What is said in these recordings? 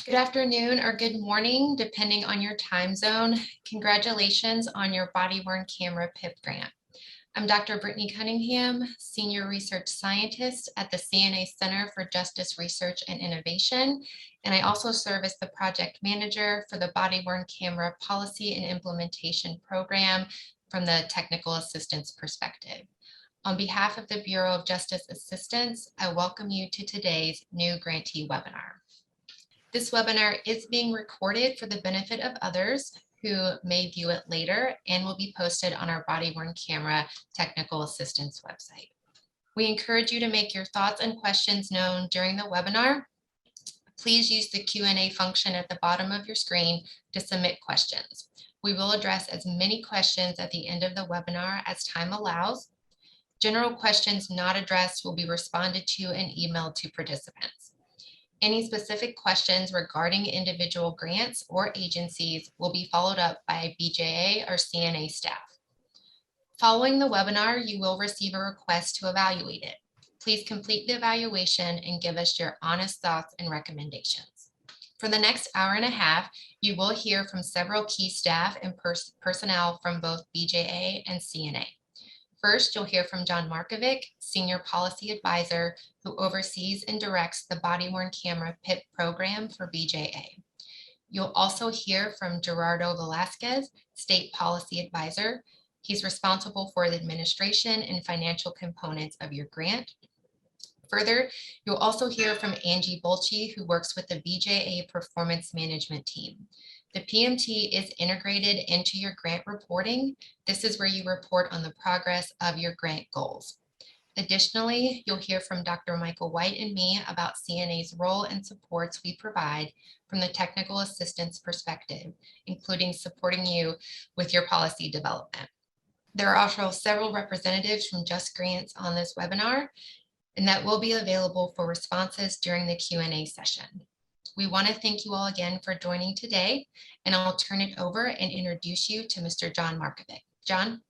Good afternoon or good morning, depending on your time zone. Congratulations on your body-worn camera PIP grant. I'm Dr. Brittany Cunningham, Senior Research Scientist at the CNA Center for Justice Research and Innovation, and I also serve as the Project Manager for the Body-Worn Camera Policy and Implementation Program from the Technical Assistance perspective. On behalf of the Bureau of Justice Assistance, I welcome you to today's new grantee webinar. This webinar is being recorded for the benefit of others who may view it later and will be posted on our body-worn camera technical assistance website. We encourage you to make your thoughts and questions known during the webinar. Please use the Q&A function at the bottom of your screen to submit questions. We will address as many questions at the end of the webinar as time allows. General questions not addressed will be responded to and emailed to participants. Any specific questions regarding individual grants or agencies will be followed up by BJA or CNA staff. Following the webinar, you will receive a request to evaluate it. Please complete the evaluation and give us your honest thoughts and recommendations. For the next hour and a half, you will hear from several key staff and personnel from both BJA and CNA. First, you'll hear from John Markovic, Senior Policy Advisor, who oversees and directs the body-worn camera PIP program for BJA. You'll also hear from Gerardo Velasquez, State Policy Advisor. He's responsible for the administration and financial components of your grant. Further, you'll also hear from Angie Bolchi, who works with the BJA Performance Management Team. The PMT is integrated into your grant reporting. This is where you report on the progress of your grant goals. Additionally, you'll hear from Dr. Michael White and me about CNA's role and supports we provide from the technical assistance perspective, including supporting you with your policy development. There are also several representatives from Just Grants on this webinar, and that will be available for responses during the Q&A session. We want to thank you all again for joining today, and I'll turn it over and introduce you to Mr. John Markovic. John?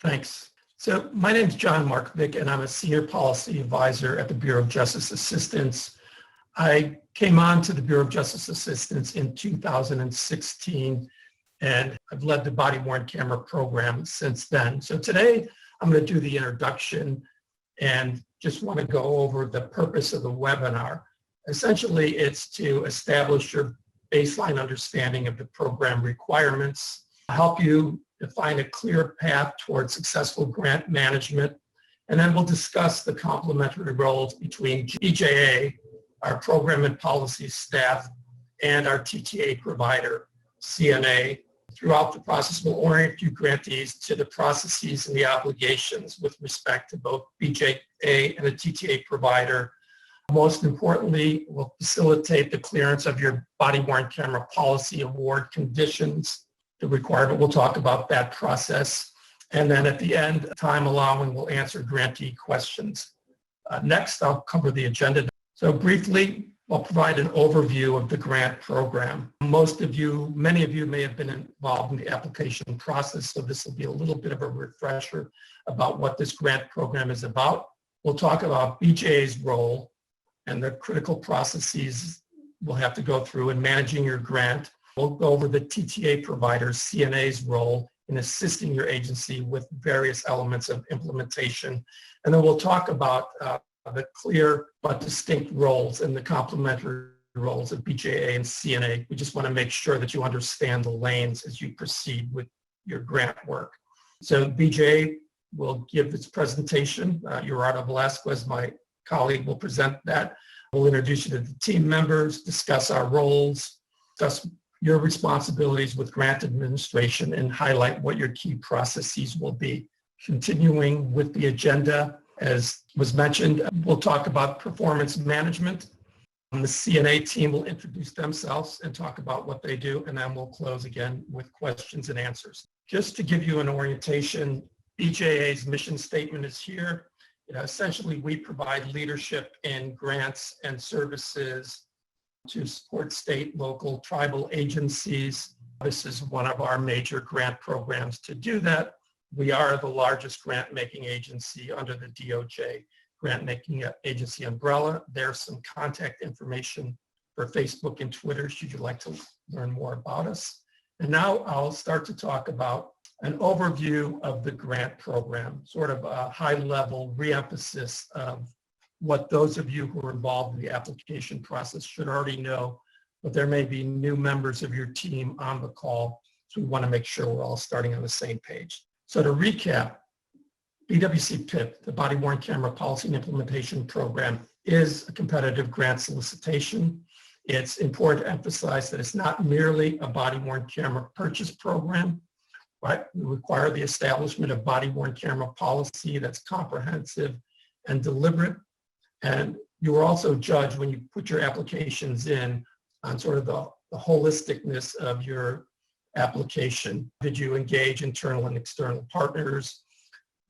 Thanks. So my name is John Markovic, and I'm a Senior Policy Advisor at the Bureau of Justice Assistance. I came on to the Bureau of Justice Assistance in 2016, and I've led the body-worn camera program since then. So today, I'm going to do the introduction and just want to go over the purpose of the webinar. Essentially, it's to establish your baseline understanding of the program requirements, help you define a clear path towards successful grant management, and then we'll discuss the complementary roles between BJA, our program and policy staff, and our TTA provider, CNA. Throughout the process, we'll orient you grantees to the processes and the obligations with respect to both BJA and the TTA provider. Most importantly, we'll facilitate the clearance of your body-worn camera policy award conditions, the requirement. We'll talk about that process. And then at the end, time allowing, we'll answer grantee questions. Next, I'll cover the agenda. So briefly, I'll provide an overview of the grant program. Many of you may have been involved in the application process, so this will be a little bit of a refresher about what this grant program is about. We'll talk about BJA's role and the critical processes we'll have to go through in managing your grant. We'll go over the TTA provider, CNA's role in assisting your agency with various elements of implementation. And then we'll talk about the clear but distinct roles and the complementary roles of BJA and CNA. We just want to make sure that you understand the lanes as you proceed with your grant work. So BJA will give its presentation. Gerardo Velasquez, my colleague, will present that. We'll introduce you to the team members, discuss our roles, discuss your responsibilities with grant administration, and highlight what your key processes will be. Continuing with the agenda, as was mentioned, we'll talk about performance management. The CNA team will introduce themselves and talk about what they do, and then we'll close again with questions and answers. Just to give you an orientation, BJA's mission statement is here. Essentially, we provide leadership in grants and services to support state, local, tribal agencies. This is one of our major grant programs to do that. We are the largest grant-making agency under the DOJ grant-making agency umbrella. There's some contact information or Facebook and Twitter should you like to learn more about us. And now I'll start to talk about an overview of the grant program, sort of a high-level re-emphasis of what those of you who are involved in the application process should already know, but there may be new members of your team on the call, so we want to make sure we're all starting on the same page. So to recap, BWCPIP, the Body-Worn Camera Policy and Implementation Program, is a competitive grant solicitation. It's important to emphasize that it's not merely a body-worn camera purchase program, right? We require the establishment of body-worn camera policy that's comprehensive and deliberate. And you are also judged when you put your applications in on sort of the holisticness of your application. Did you engage internal and external partners?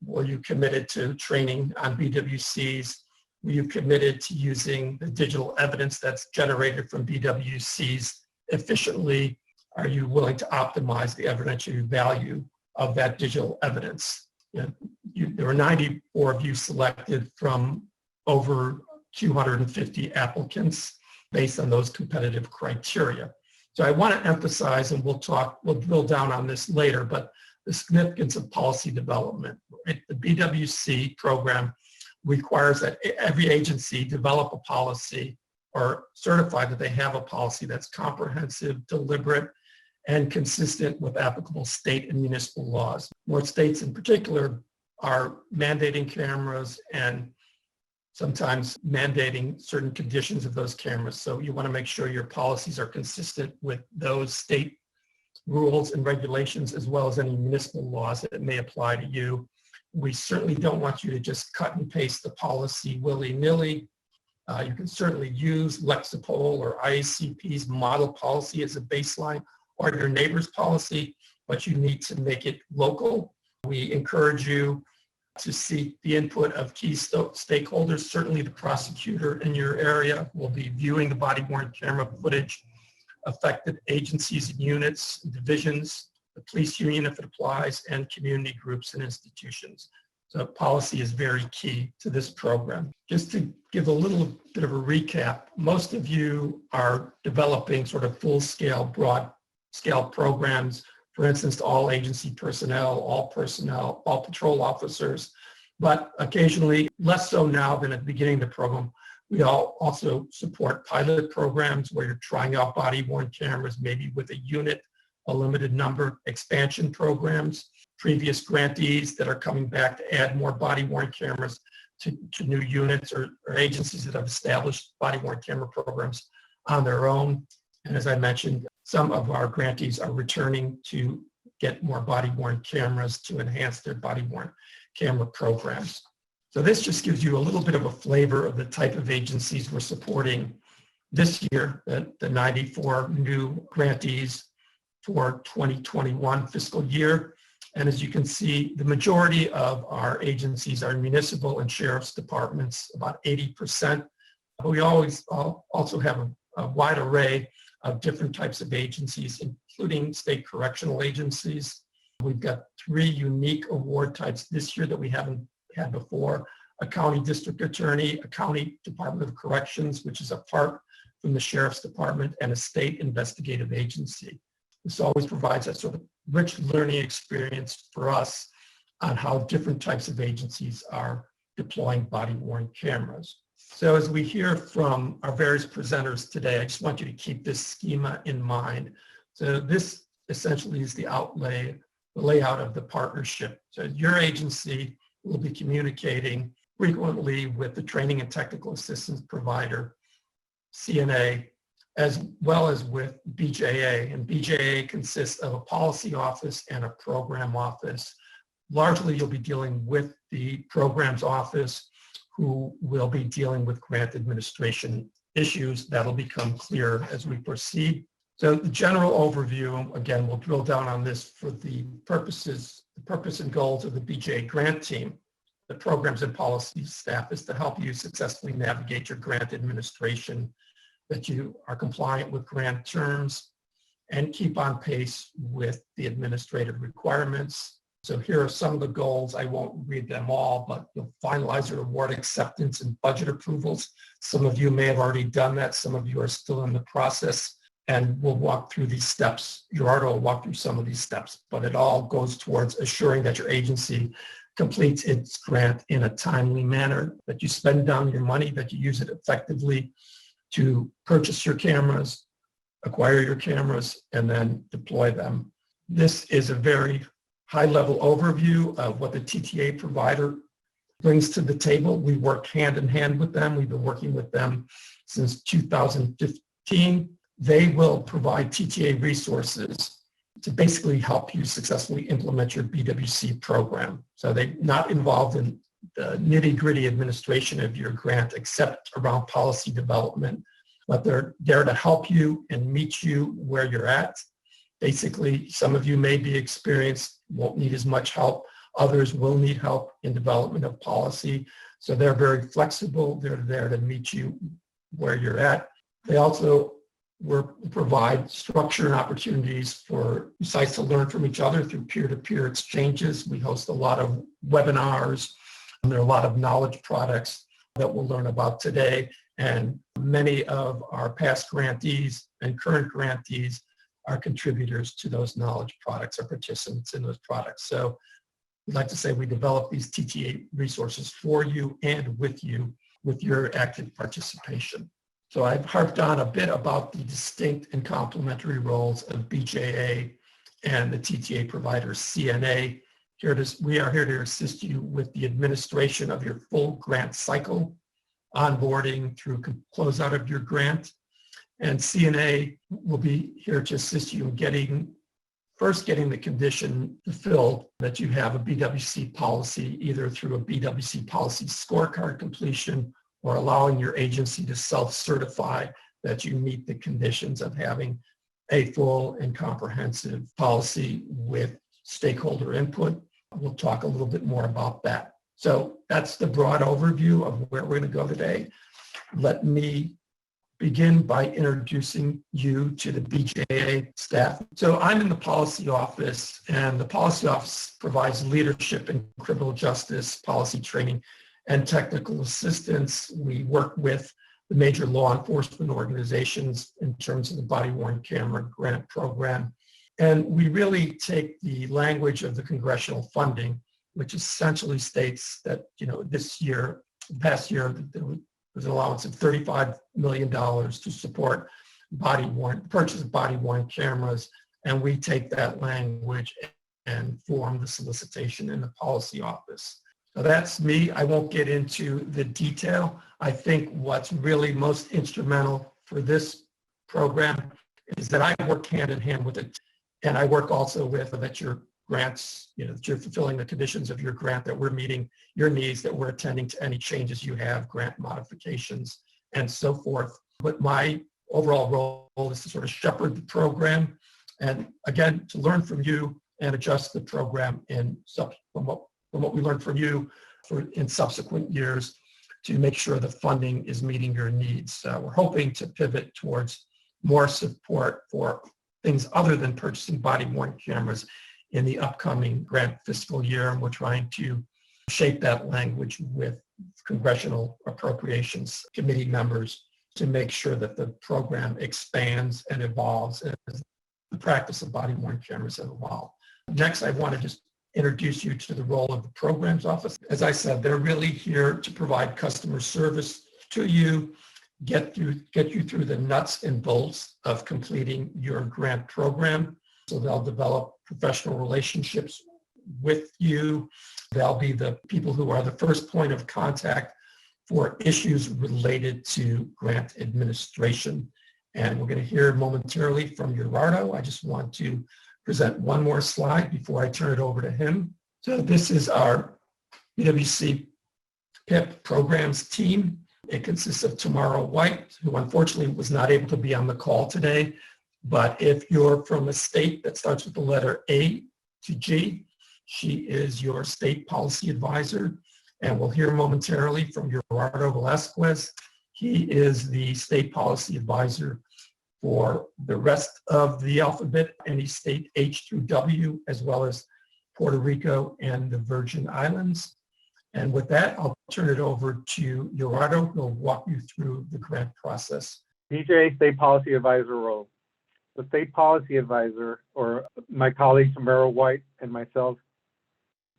Were you committed to training on BWCs? Were you committed to using the digital evidence that's generated from BWCs efficiently? Are you willing to optimize the evidentiary value of that digital evidence? There were 94 of you selected from over 250 applicants based on those competitive criteria. So I want to emphasize, and we'll drill down on this later, but the significance of policy development. Right? The BWC program requires that every agency develop a policy or certify that they have a policy that's comprehensive, deliberate, and consistent with applicable state and municipal laws. More states in particular are mandating cameras and sometimes mandating certain conditions of those cameras. So you want to make sure your policies are consistent with those state rules and regulations, as well as any municipal laws that may apply to you. We certainly don't want you to just cut and paste the policy willy-nilly. You can certainly use Lexipol or IACP's model policy as a baseline, or your neighbor's policy, but you need to make it local. We encourage you to seek the input of key stakeholders. Certainly the prosecutor in your area will be viewing the body-worn camera footage, affected agencies and units, divisions, the police union if it applies, and community groups and institutions. So policy is very key to this program. Just to give a little bit of a recap, most of you are developing sort of full-scale, broad-scale programs, for instance, to all agency personnel, all patrol officers, but occasionally, less so now than at the beginning of the program, we also support pilot programs where you're trying out body-worn cameras, maybe with a unit, a limited number, expansion programs, previous grantees that are coming back to add more body-worn cameras to new units or agencies that have established body-worn camera programs on their own. And as I mentioned, some of our grantees are returning to get more body-worn cameras to enhance their body-worn camera programs. So this just gives you a little bit of a flavor of the type of agencies we're supporting this year, the 94 new grantees for 2021 fiscal year. And as you can see, the majority of our agencies are municipal and sheriff's departments, about 80%. But we always also have a wide array of different types of agencies, including state correctional agencies. We've got 3 unique award types this year that we haven't had before: a county district attorney, a county department of corrections, which is apart from the sheriff's department, and a state investigative agency. This always provides a sort of rich learning experience for us on how different types of agencies are deploying body-worn cameras. So as we hear from our various presenters today, I just want you to keep this schema in mind. So this essentially is the layout of the partnership. So your agency will be communicating frequently with the training and technical assistance provider, CNA, as well as with BJA. And BJA consists of a policy office and a program office. Largely, you'll be dealing with the programs office, who will be dealing with grant administration issues. That'll become clear as we proceed. So the general overview, again, we'll drill down on this for the purpose and goals of the BJA grant team. The programs and policy staff is to help you successfully navigate your grant administration, that you are compliant with grant terms, and keep on pace with the administrative requirements. So here are some of the goals. I won't read them all, but you'll finalize your award acceptance and budget approvals. Some of you may have already done that. Some of you are still in the process, and we'll walk through these steps. Gerardo will walk through some of these steps, but it all goes towards assuring that your agency completes its grant in a timely manner, that you spend down your money, that you use it effectively to purchase your cameras, acquire your cameras, and then deploy them. This is a very high-level overview of what the TTA provider brings to the table. We work hand in hand with them. We've been working with them since 2015. They will provide TTA resources to basically help you successfully implement your BWC program. So they're not involved in the nitty-gritty administration of your grant except around policy development, but they're there to help you and meet you where you're at. Basically, some of you may be experienced, won't need as much help. Others will need help in development of policy. So they're very flexible. They're there to meet you where you're at. They also provide structure and opportunities for sites to learn from each other through peer-to-peer exchanges. We host a lot of webinars, and there are a lot of knowledge products that we'll learn about today. And many of our past grantees and current grantees are contributors to those knowledge products or participants in those products. So we'd like to say we develop these TTA resources for you and with you with your active participation. So I've harped on a bit about the distinct and complementary roles of BJA and the TTA provider CNA. We are here to assist you with the administration of your full grant cycle, onboarding through closeout of your grant. And CNA will be here to assist you in getting the condition fulfilled that you have a BWC policy, either through a BWC policy scorecard completion or allowing your agency to self-certify that you meet the conditions of having a full and comprehensive policy with stakeholder input. We'll talk a little bit more about that. So that's the broad overview of where we're going to go today. Let me begin by introducing you to the BJA staff. So I'm in the policy office, and the policy office provides leadership in criminal justice, policy training, and technical assistance. We work with the major law enforcement organizations in terms of the body-worn camera grant program. And we really take the language of the congressional funding, which essentially states that, this year, past year, there was an allowance of $35 million to support purchase of body-worn cameras. And we take that language and form the solicitation in the policy office. So that's me. I won't get into the detail. I think what's really most instrumental for this program is that I work hand in hand with it. And I work also with that your grants, that you're fulfilling the conditions of your grant, that we're meeting your needs, that we're attending to any changes you have, grant modifications, and so forth. But my overall role is to sort of shepherd the program and, again, to learn from you and adjust the program from what we learned from you in subsequent years to make sure the funding is meeting your needs. We're hoping to pivot towards more support for things other than purchasing body-worn cameras in the upcoming grant fiscal year, and we're trying to shape that language with congressional appropriations committee members to make sure that the program expands and evolves as the practice of body-worn cameras have evolved. Next, I want to just introduce you to the role of the programs office. As I said, they're really here to provide customer service to you, get you through the nuts and bolts of completing your grant program. So they'll develop professional relationships with you. They'll be the people who are the first point of contact for issues related to grant administration. And we're going to hear momentarily from Gerardo. I just want to present one more slide before I turn it over to him. So this is our BWCPIP programs team. It consists of Tamara White, who unfortunately was not able to be on the call today. But if you're from a state that starts with the letter A to G, she is your state policy advisor. And we'll hear momentarily from Gerardo Velasquez. He is the state policy advisor for the rest of the alphabet, any state H through W, as well as Puerto Rico, and the Virgin Islands. And with that, I'll turn it over to Gerardo, who will walk you through the grant process. BJA State Policy Advisor role. The State Policy Advisor, or my colleague Tamara White and myself,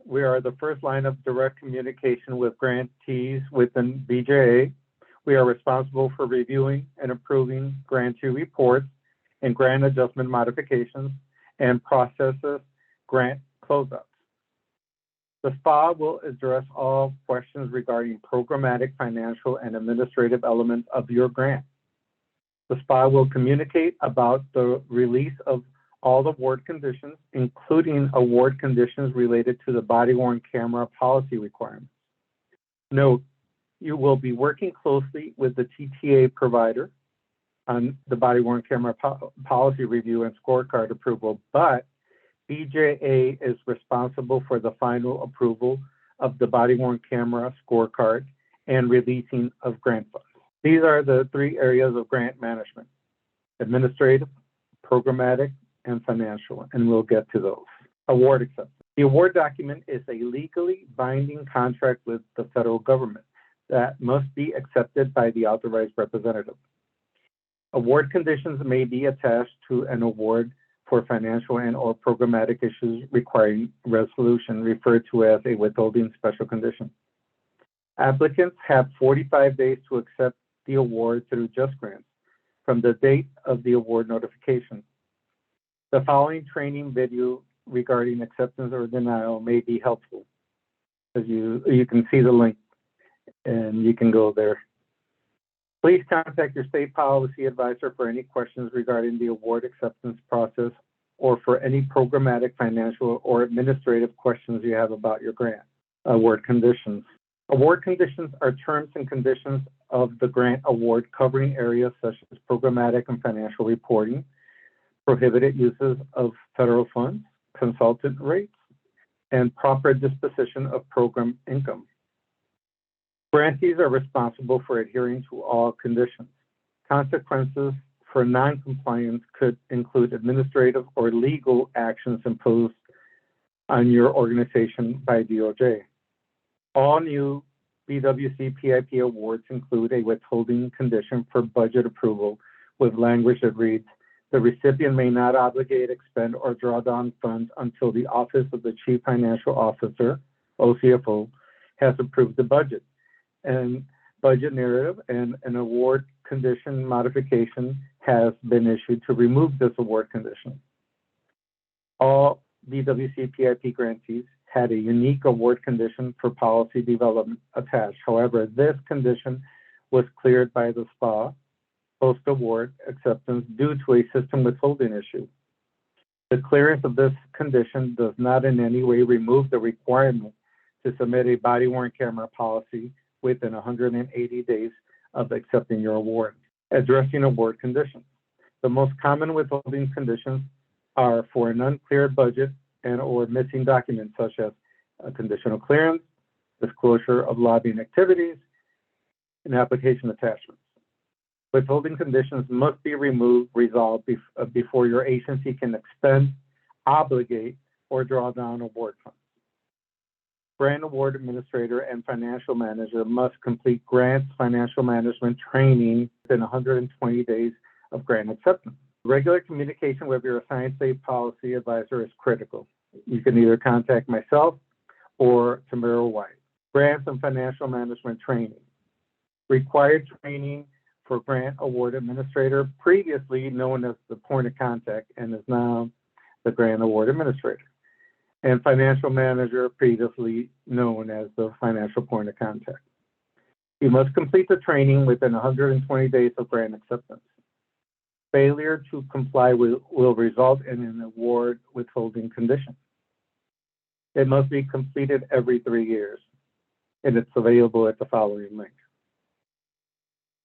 we are the first line of direct communication with grantees within BJA. We are responsible for reviewing and approving grantee reports and grant adjustment modifications and processes grant closeouts. The SPA will address all questions regarding programmatic, financial, and administrative elements of your grant. The SPA will communicate about the release of all award conditions, including award conditions related to the body-worn camera policy requirements. Note, you will be working closely with the TTA provider on the body-worn camera policy review and scorecard approval, but BJA is responsible for the final approval of the body-worn camera scorecard and releasing of grant funds. These are the three areas of grant management: administrative, programmatic, and financial, and we'll get to those. Award acceptance. The award document is a legally binding contract with the federal government that must be accepted by the authorized representative. Award conditions may be attached to an award for financial and or programmatic issues requiring resolution, referred to as a withholding special condition. Applicants have 45 days to accept the award through Just Grants from the date of the award notification. The following training video regarding acceptance or denial may be helpful. As you can see the link and you can go there. Please contact your state policy advisor for any questions regarding the award acceptance process or for any programmatic, financial, or administrative questions you have about your grant. Award conditions. Award conditions are terms and conditions of the grant award covering areas such as programmatic and financial reporting, prohibited uses of federal funds, consultant rates, and proper disposition of program income. Grantees are responsible for adhering to all conditions. Consequences for non-compliance could include administrative or legal actions imposed on your organization by DOJ. All new BWCPIP awards include a withholding condition for budget approval with language that reads, the recipient may not obligate, expend, or draw down funds until the Office of the Chief Financial Officer, OCFO, has approved the budget and budget narrative, and an award condition modification has been issued to remove this award condition. All BWCPIP grantees had a unique award condition for policy development attached. However, this condition was cleared by the SPA post-award acceptance due to a system withholding issue. The clearance of this condition does not in any way remove the requirement to submit a body-worn camera policy within 180 days of accepting your award. Addressing award conditions. The most common withholding conditions are for an uncleared budget and or missing documents such as a conditional clearance, disclosure of lobbying activities, and application attachments. Withholding conditions must be resolved before your agency can expend, obligate, or draw down award funds. Grant award administrator and financial manager must complete grants financial management training within 120 days of grant acceptance. Regular communication with your assigned state policy advisor is critical. You can either contact myself or Tamara White. Grants and financial management training. Required training for grant award administrator, previously known as the point of contact and is now the grant award administrator, and financial manager, previously known as the financial point of contact. You must complete the training within 120 days of grant acceptance. Failure to comply will result in an award withholding condition. It must be completed every 3 years, and it's available at the following link.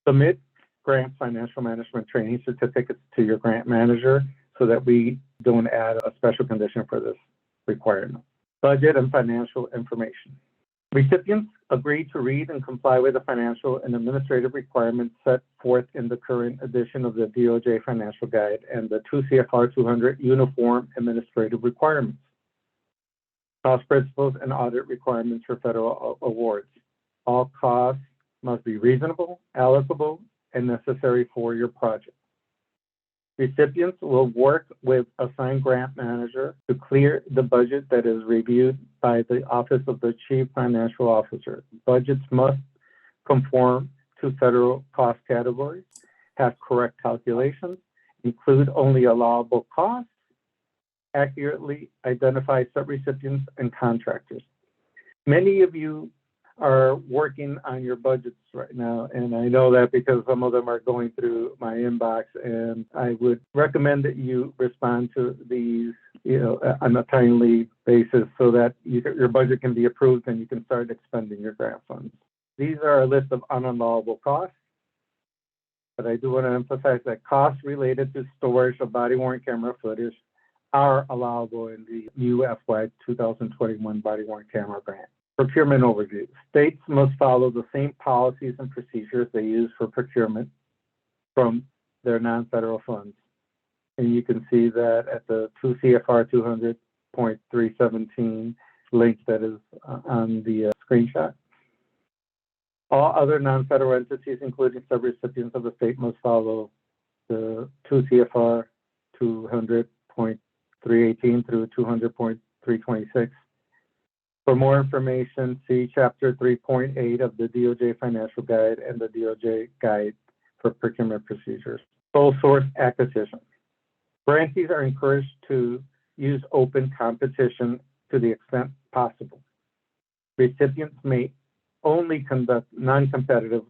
Submit grant financial management training certificates to your grant manager so that we don't add a special condition for this requirement. Budget and financial information. Recipients agree to read and comply with the financial and administrative requirements set forth in the current edition of the DOJ Financial Guide and the 2 CFR 200 Uniform Administrative Requirements. Cost principles and audit requirements for federal awards. All costs must be reasonable, allocable, and necessary for your project. Recipients will work with assigned grant manager to clear the budget that is reviewed by the Office of the Chief Financial Officer. Budgets must conform to federal cost categories, have correct calculations, include only allowable costs, accurately identify subrecipients and contractors. Many of you are working on your budgets right now, and I know that because some of them are going through my inbox, and I would recommend that you respond to these, on a timely basis so that your budget can be approved and you can start expending your grant funds. These are a list of unallowable costs, but I do want to emphasize that costs related to storage of body-worn camera footage are allowable in the new FY 2021 body-worn camera grant. Procurement overview. States must follow the same policies and procedures they use for procurement from their non-federal funds. And you can see that at the 2 CFR 200.317 link that is on the screenshot. All other non-federal entities, including subrecipients of the state, must follow the 2 CFR 200.318 through 200.326. For more information, see Chapter 3.8 of the DOJ Financial Guide and the DOJ Guide for Procurement Procedures. Sole source acquisition. Grantees are encouraged to use open competition to the extent possible. Recipients may only conduct non-competitive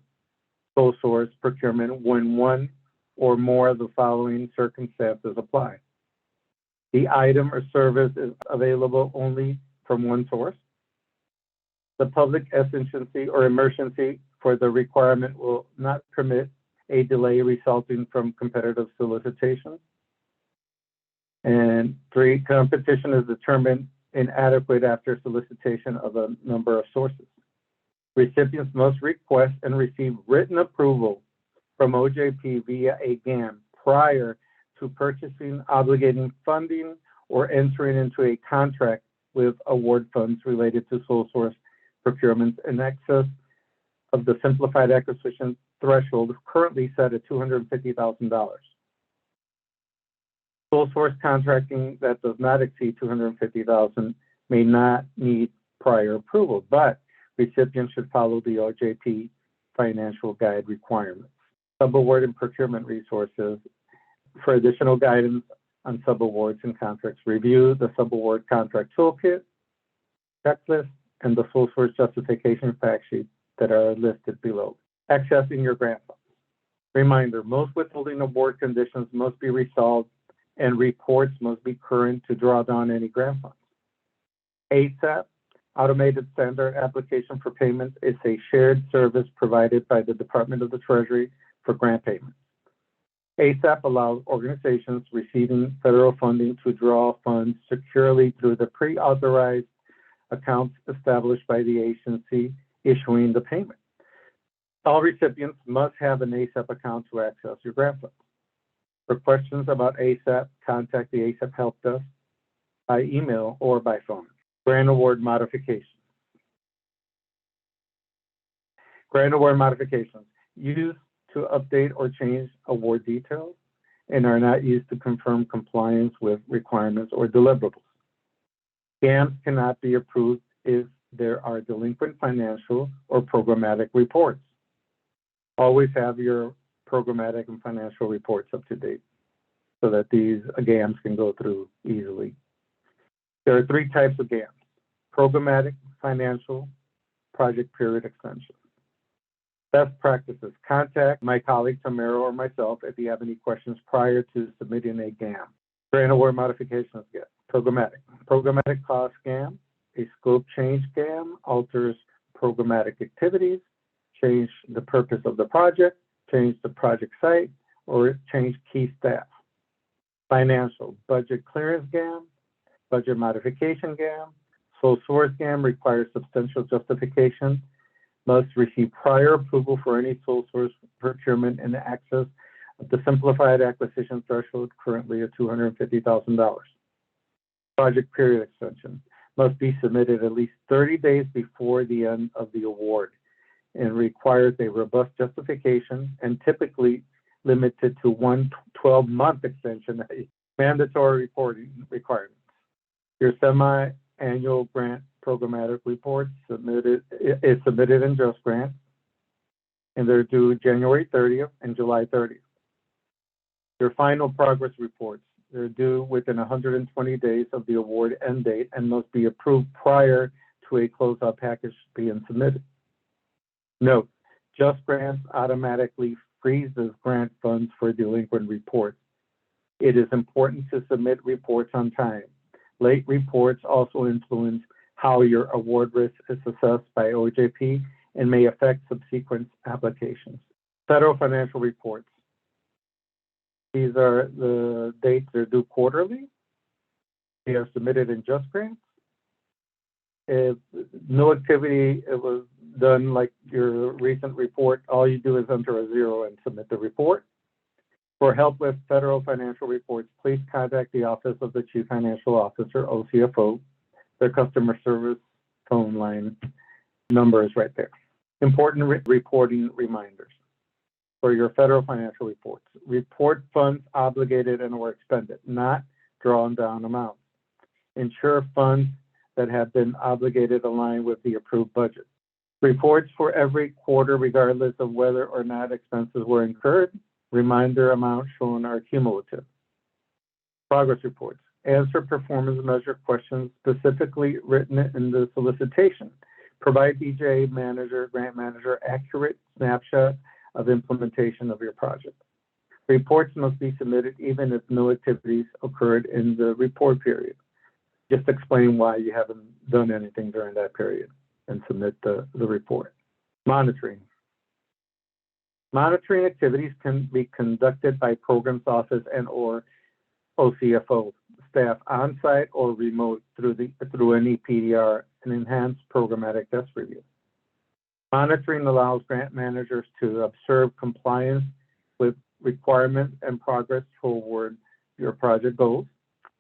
sole source procurement when one or more of the following circumstances apply. The item or service is available only from one source. The public exigency or emergency for the requirement will not permit a delay resulting from competitive solicitation. And 3, competition is determined inadequate after solicitation of a number of sources. Recipients must request and receive written approval from OJP via a GAM prior to purchasing, obligating funding, or entering into a contract with award funds related to sole source procurements in excess of the simplified acquisition threshold currently set at $250,000. Sole source contracting that does not exceed $250,000 may not need prior approval, but recipients should follow the OJP Financial Guide requirements. Subaward and procurement resources. For additional guidance on subawards and contracts, review the subaward contract toolkit, checklist, and the sole source justification fact sheet that are listed below. Accessing your grant funds. Reminder, most withholding award conditions must be resolved and reports must be current to draw down any grant funds. ASAP, Automated Standard Application for Payments, is a shared service provided by the Department of the Treasury for grant payments. ASAP allows organizations receiving federal funding to draw funds securely through the pre-authorized accounts established by the agency issuing the payment. All recipients must have an ASAP account to access your grant funds. For questions about ASAP, contact the ASAP Help Desk by email or by phone. Grant award modifications. Grant award modifications used to update or change award details and are not used to confirm compliance with requirements or deliverables. GAMs cannot be approved if there are delinquent financial or programmatic reports. Always have your programmatic and financial reports up to date so that these GAMs can go through easily. There are 3 types of GAMs: programmatic, financial, project period extension. Best practices. Contact my colleague Tamara or myself if you have any questions prior to submitting a GAM. Grant award modifications GAM. Programmatic. Programmatic cost GAM. A scope change GAM alters programmatic activities, change the purpose of the project, change the project site, or change key staff. Financial. Budget clearance GAM. Budget modification GAM. Sole source GAM requires substantial justification, must receive prior approval for any sole source procurement in excess of the simplified acquisition threshold currently at $250,000. Project period extension. must be submitted at least 30 days before the end of the award and requires a robust justification and typically limited to one 12-month extension, mandatory reporting requirements. Your semi-annual grant programmatic report is submitted in Just Grants, and they're due January 30th and July 30th. Your final progress reports, they're due within 120 days of the award end date and must be approved prior to a closeout package being submitted. Note, Just Grants automatically freezes grant funds for delinquent reports. It is important to submit reports on time. Late reports also influence how your award risk is assessed by OJP and may affect subsequent applications. Federal financial reports. These are the dates they're due quarterly. They are submitted in Just Grants. If no activity was done like your recent report, all you do is enter a 0 and submit the report. For help with federal financial reports, please contact the Office of the Chief Financial Officer, OCFO. Their customer service phone line number is right there. Important reporting reminders. For your federal financial reports, report funds obligated and or expended, not drawn down amounts. Ensure funds that have been obligated align with the approved budget. Reports for every quarter, regardless of whether or not expenses were incurred. Reminder amounts shown are cumulative. Progress reports. Answer performance measure questions specifically written in the solicitation. Provide BJA manager, grant manager, accurate snapshot of implementation of your project. Reports must be submitted even if no activities occurred in the report period. Just explain why you haven't done anything during that period and submit the report. Monitoring. Monitoring activities can be conducted by programs office and or OCFO staff on-site or remote through an EPDR and enhanced programmatic desk review. Monitoring allows grant managers to observe compliance with requirements and progress toward your project goals,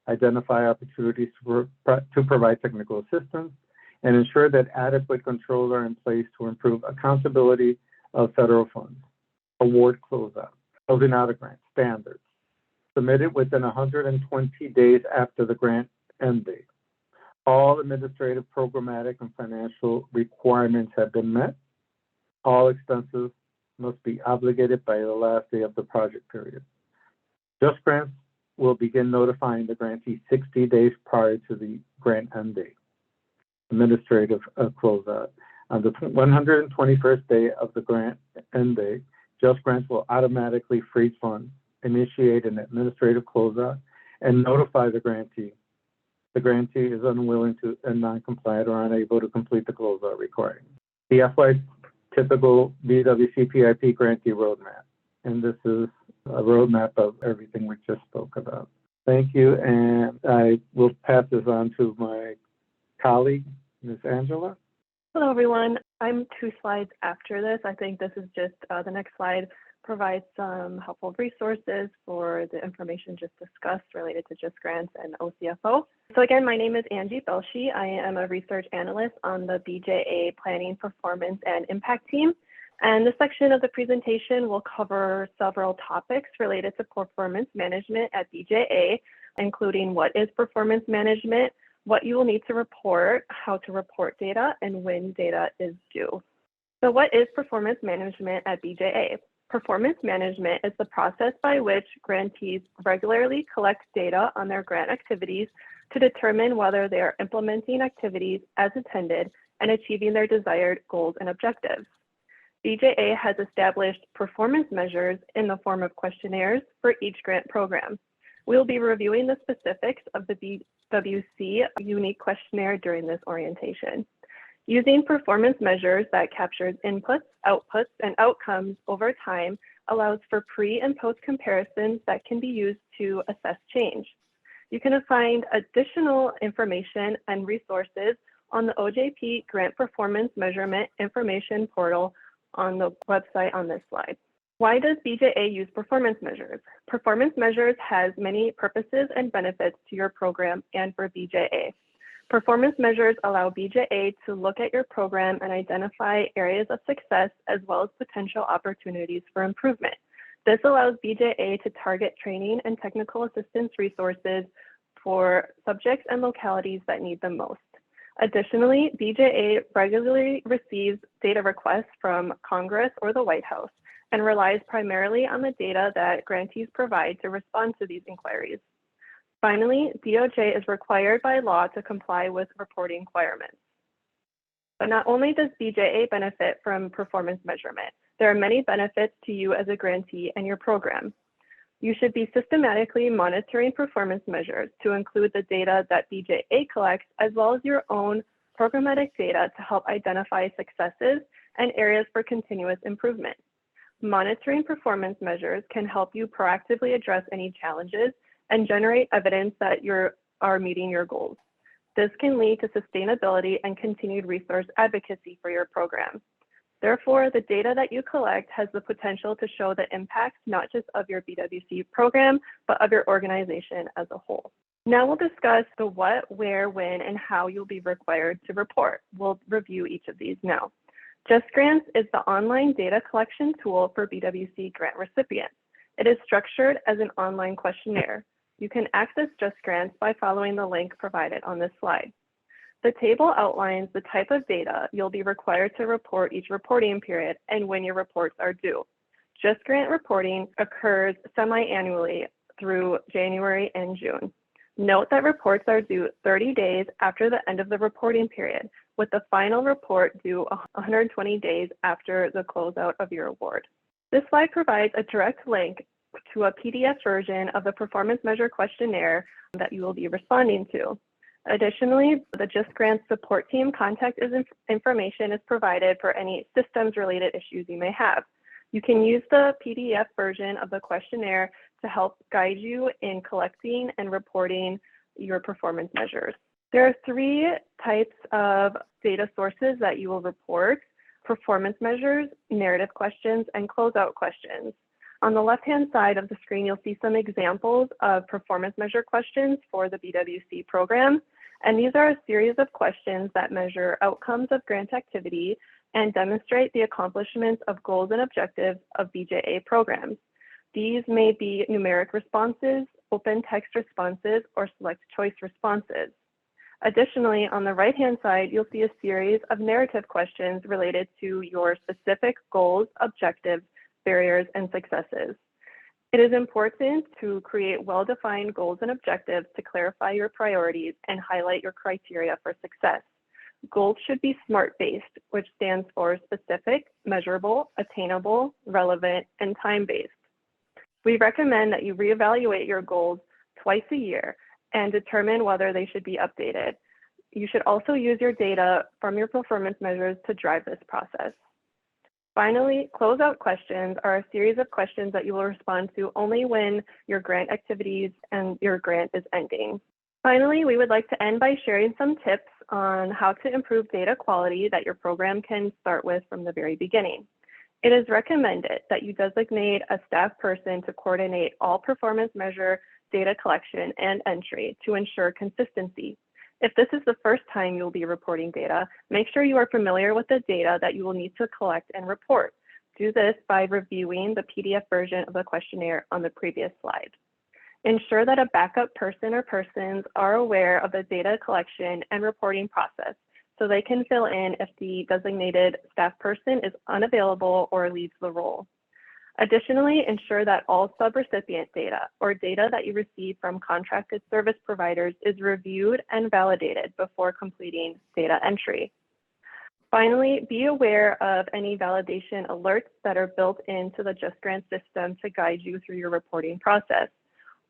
identify opportunities to provide technical assistance, and ensure that adequate controls are in place to improve accountability of federal funds. Award closeout. Closing out a grant. Standards. Submitted within 120 days after the grant end date. All administrative, programmatic, and financial requirements have been met. All expenses must be obligated by the last day of the project period. Just Grants will begin notifying the grantee 60 days prior to the grant end date. Administrative closeout. On the 121st day of the grant end date, Just Grants will automatically freeze funds, initiate an administrative closeout, and notify the grantee. The grantee is unwilling to and non-compliant or unable to complete the closeout requirement. The FY typical BWCPIP grantee roadmap. And this is a roadmap of everything we just spoke about. Thank you, and I will pass this on to my colleague, Ms. Angela. Hello, everyone. I'm 2 slides after this. I think this is just the next slide provides some helpful resources for the information just discussed related to Just Grants and OCFO. So again, my name is Angie Belshi. I am a research analyst on the BJA Planning, Performance, and Impact team. And this section of the presentation will cover several topics related to performance management at BJA, including what is performance management, what you will need to report, how to report data, and when data is due. So what is performance management at BJA? Performance management is the process by which grantees regularly collect data on their grant activities to determine whether they are implementing activities as intended and achieving their desired goals and objectives. BJA has established performance measures in the form of questionnaires for each grant program. We'll be reviewing the specifics of the BWC unique questionnaire during this orientation. Using performance measures that captures inputs, outputs, and outcomes over time allows for pre and post comparisons that can be used to assess change. You can find additional information and resources on the OJP Grant Performance Measurement Information Portal on the website on this slide. Why does BJA use performance measures? Performance measures has many purposes and benefits to your program and for BJA. Performance measures allow BJA to look at your program and identify areas of success as well as potential opportunities for improvement. This allows BJA to target training and technical assistance resources for subjects and localities that need them most. Additionally, BJA regularly receives data requests from Congress or the White House and relies primarily on the data that grantees provide to respond to these inquiries. Finally, DOJ is required by law to comply with reporting requirements. But not only does BJA benefit from performance measurement, there are many benefits to you as a grantee and your program. You should be systematically monitoring performance measures to include the data that BJA collects, as well as your own programmatic data to help identify successes and areas for continuous improvement. Monitoring performance measures can help you proactively address any challenges and generate evidence that you are meeting your goals. This can lead to sustainability and continued resource advocacy for your program. Therefore, the data that you collect has the potential to show the impact not just of your BWC program, but of your organization as a whole. Now we'll discuss the what, where, when, and how you'll be required to report. We'll review each of these now. Just Grants is the online data collection tool for BWC grant recipients. It is structured as an online questionnaire. You can access Just Grants by following the link provided on this slide. The table outlines the type of data you'll be required to report each reporting period and when your reports are due. Just Grant reporting occurs semi-annually through January and June. Note that reports are due 30 days after the end of the reporting period, with the final report due 120 days after the closeout of your award. This slide provides a direct link to a PDF version of the performance measure questionnaire that you will be responding to. Additionally, the Just Grants support team contact information is provided for any systems-related issues you may have. You can use the PDF version of the questionnaire to help guide you in collecting and reporting your performance measures. There are 3 types of data sources that you will report: performance measures, narrative questions, and closeout questions. On the left-hand side of the screen, you'll see some examples of performance measure questions for the BWC program. And these are a series of questions that measure outcomes of grant activity and demonstrate the accomplishments of goals and objectives of BJA programs. These may be numeric responses, open text responses, or select choice responses. Additionally, on the right-hand side, you'll see a series of narrative questions related to your specific goals, objectives, barriers, and successes. It is important to create well-defined goals and objectives to clarify your priorities and highlight your criteria for success. Goals should be SMART-based, which stands for specific, measurable, attainable, relevant, and time-based. We recommend that you reevaluate your goals twice a year and determine whether they should be updated. You should also use your data from your performance measures to drive this process. Finally, closeout questions are a series of questions that you will respond to only when your grant activities and your grant is ending. Finally, we would like to end by sharing some tips on how to improve data quality that your program can start with from the very beginning. It is recommended that you designate a staff person to coordinate all performance measure data collection and entry to ensure consistency. If this is the first time you'll be reporting data, make sure you are familiar with the data that you will need to collect and report. Do this by reviewing the PDF version of the questionnaire on the previous slide. Ensure that a backup person or persons are aware of the data collection and reporting process so they can fill in if the designated staff person is unavailable or leaves the role. Additionally, ensure that all subrecipient data or data that you receive from contracted service providers is reviewed and validated before completing data entry. Finally, be aware of any validation alerts that are built into the Just Grant system to guide you through your reporting process.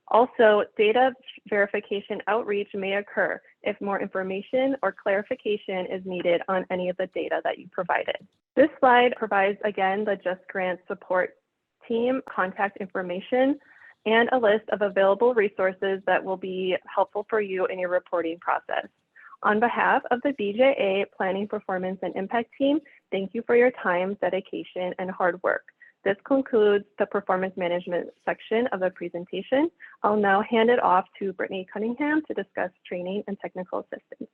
Also, data verification outreach may occur if more information or clarification is needed on any of the data that you provided. This slide provides, again, the Just Grant support team contact information and a list of available resources that will be helpful for you in your reporting process. On behalf of the BJA Planning, Performance, and Impact team, thank you for your time, dedication, and hard work. This concludes the performance management section of the presentation. I'll now hand it off to Brittany Cunningham to discuss training and technical assistance.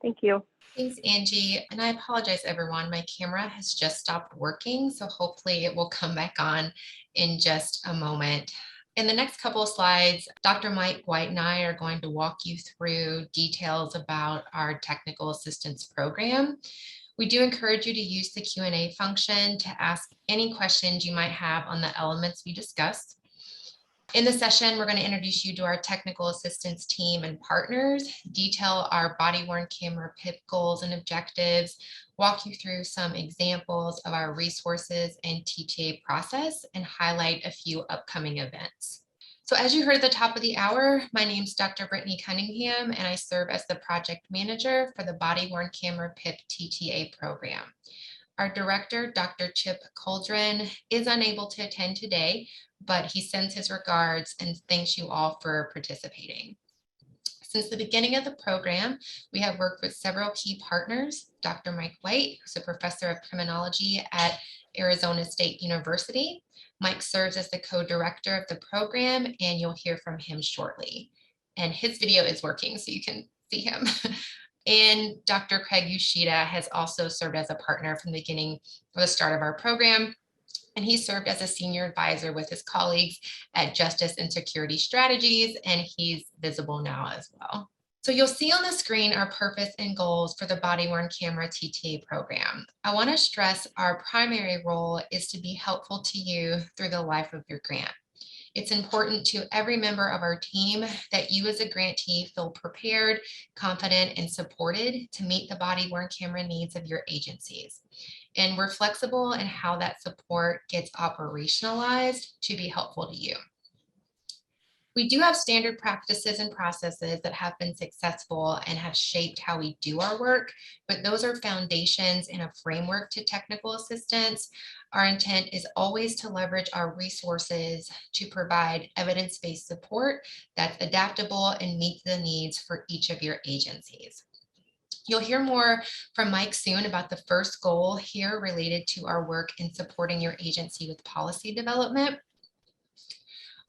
Thank you. Thanks, Angie. And I apologize, everyone. My camera has just stopped working, so hopefully it will come back on in just a moment. In the next couple of slides, Dr. Mike White and I are going to walk you through details about our technical assistance program. We do encourage you to use the Q&A function to ask any questions you might have on the elements we discussed. In this session, we're going to introduce you to our technical assistance team and partners, detail our body-worn camera PIP goals and objectives, walk you through some examples of our resources and TTA process, and highlight a few upcoming events. So as you heard at the top of the hour, my name is Dr. Brittany Cunningham, and I serve as the project manager for the body-worn camera PIP TTA program. Our director, Dr. Chip Coldren, is unable to attend today, but he sends his regards and thanks you all for participating. Since the beginning of the program, we have worked with several key partners. Dr. Mike White, who's a professor of criminology at Arizona State University. Mike serves as the co-director of the program, and you'll hear from him shortly. And his video is working, so you can see him. And Dr. Craig Yoshida has also served as a partner from the beginning or the start of our program. And he served as a senior advisor with his colleagues at Justice and Security Strategies, and he's visible now as well. So you'll see on the screen our purpose and goals for the body-worn camera TTA program. I want to stress our primary role is to be helpful to you through the life of your grant. It's important to every member of our team that you as a grantee feel prepared, confident, and supported to meet the body-worn camera needs of your agencies. And we're flexible in how that support gets operationalized to be helpful to you. We do have standard practices and processes that have been successful and have shaped how we do our work, but those are foundations in a framework to technical assistance. Our intent is always to leverage our resources to provide evidence-based support that's adaptable and meets the needs for each of your agencies. You'll hear more from Mike soon about the first goal here related to our work in supporting your agency with policy development.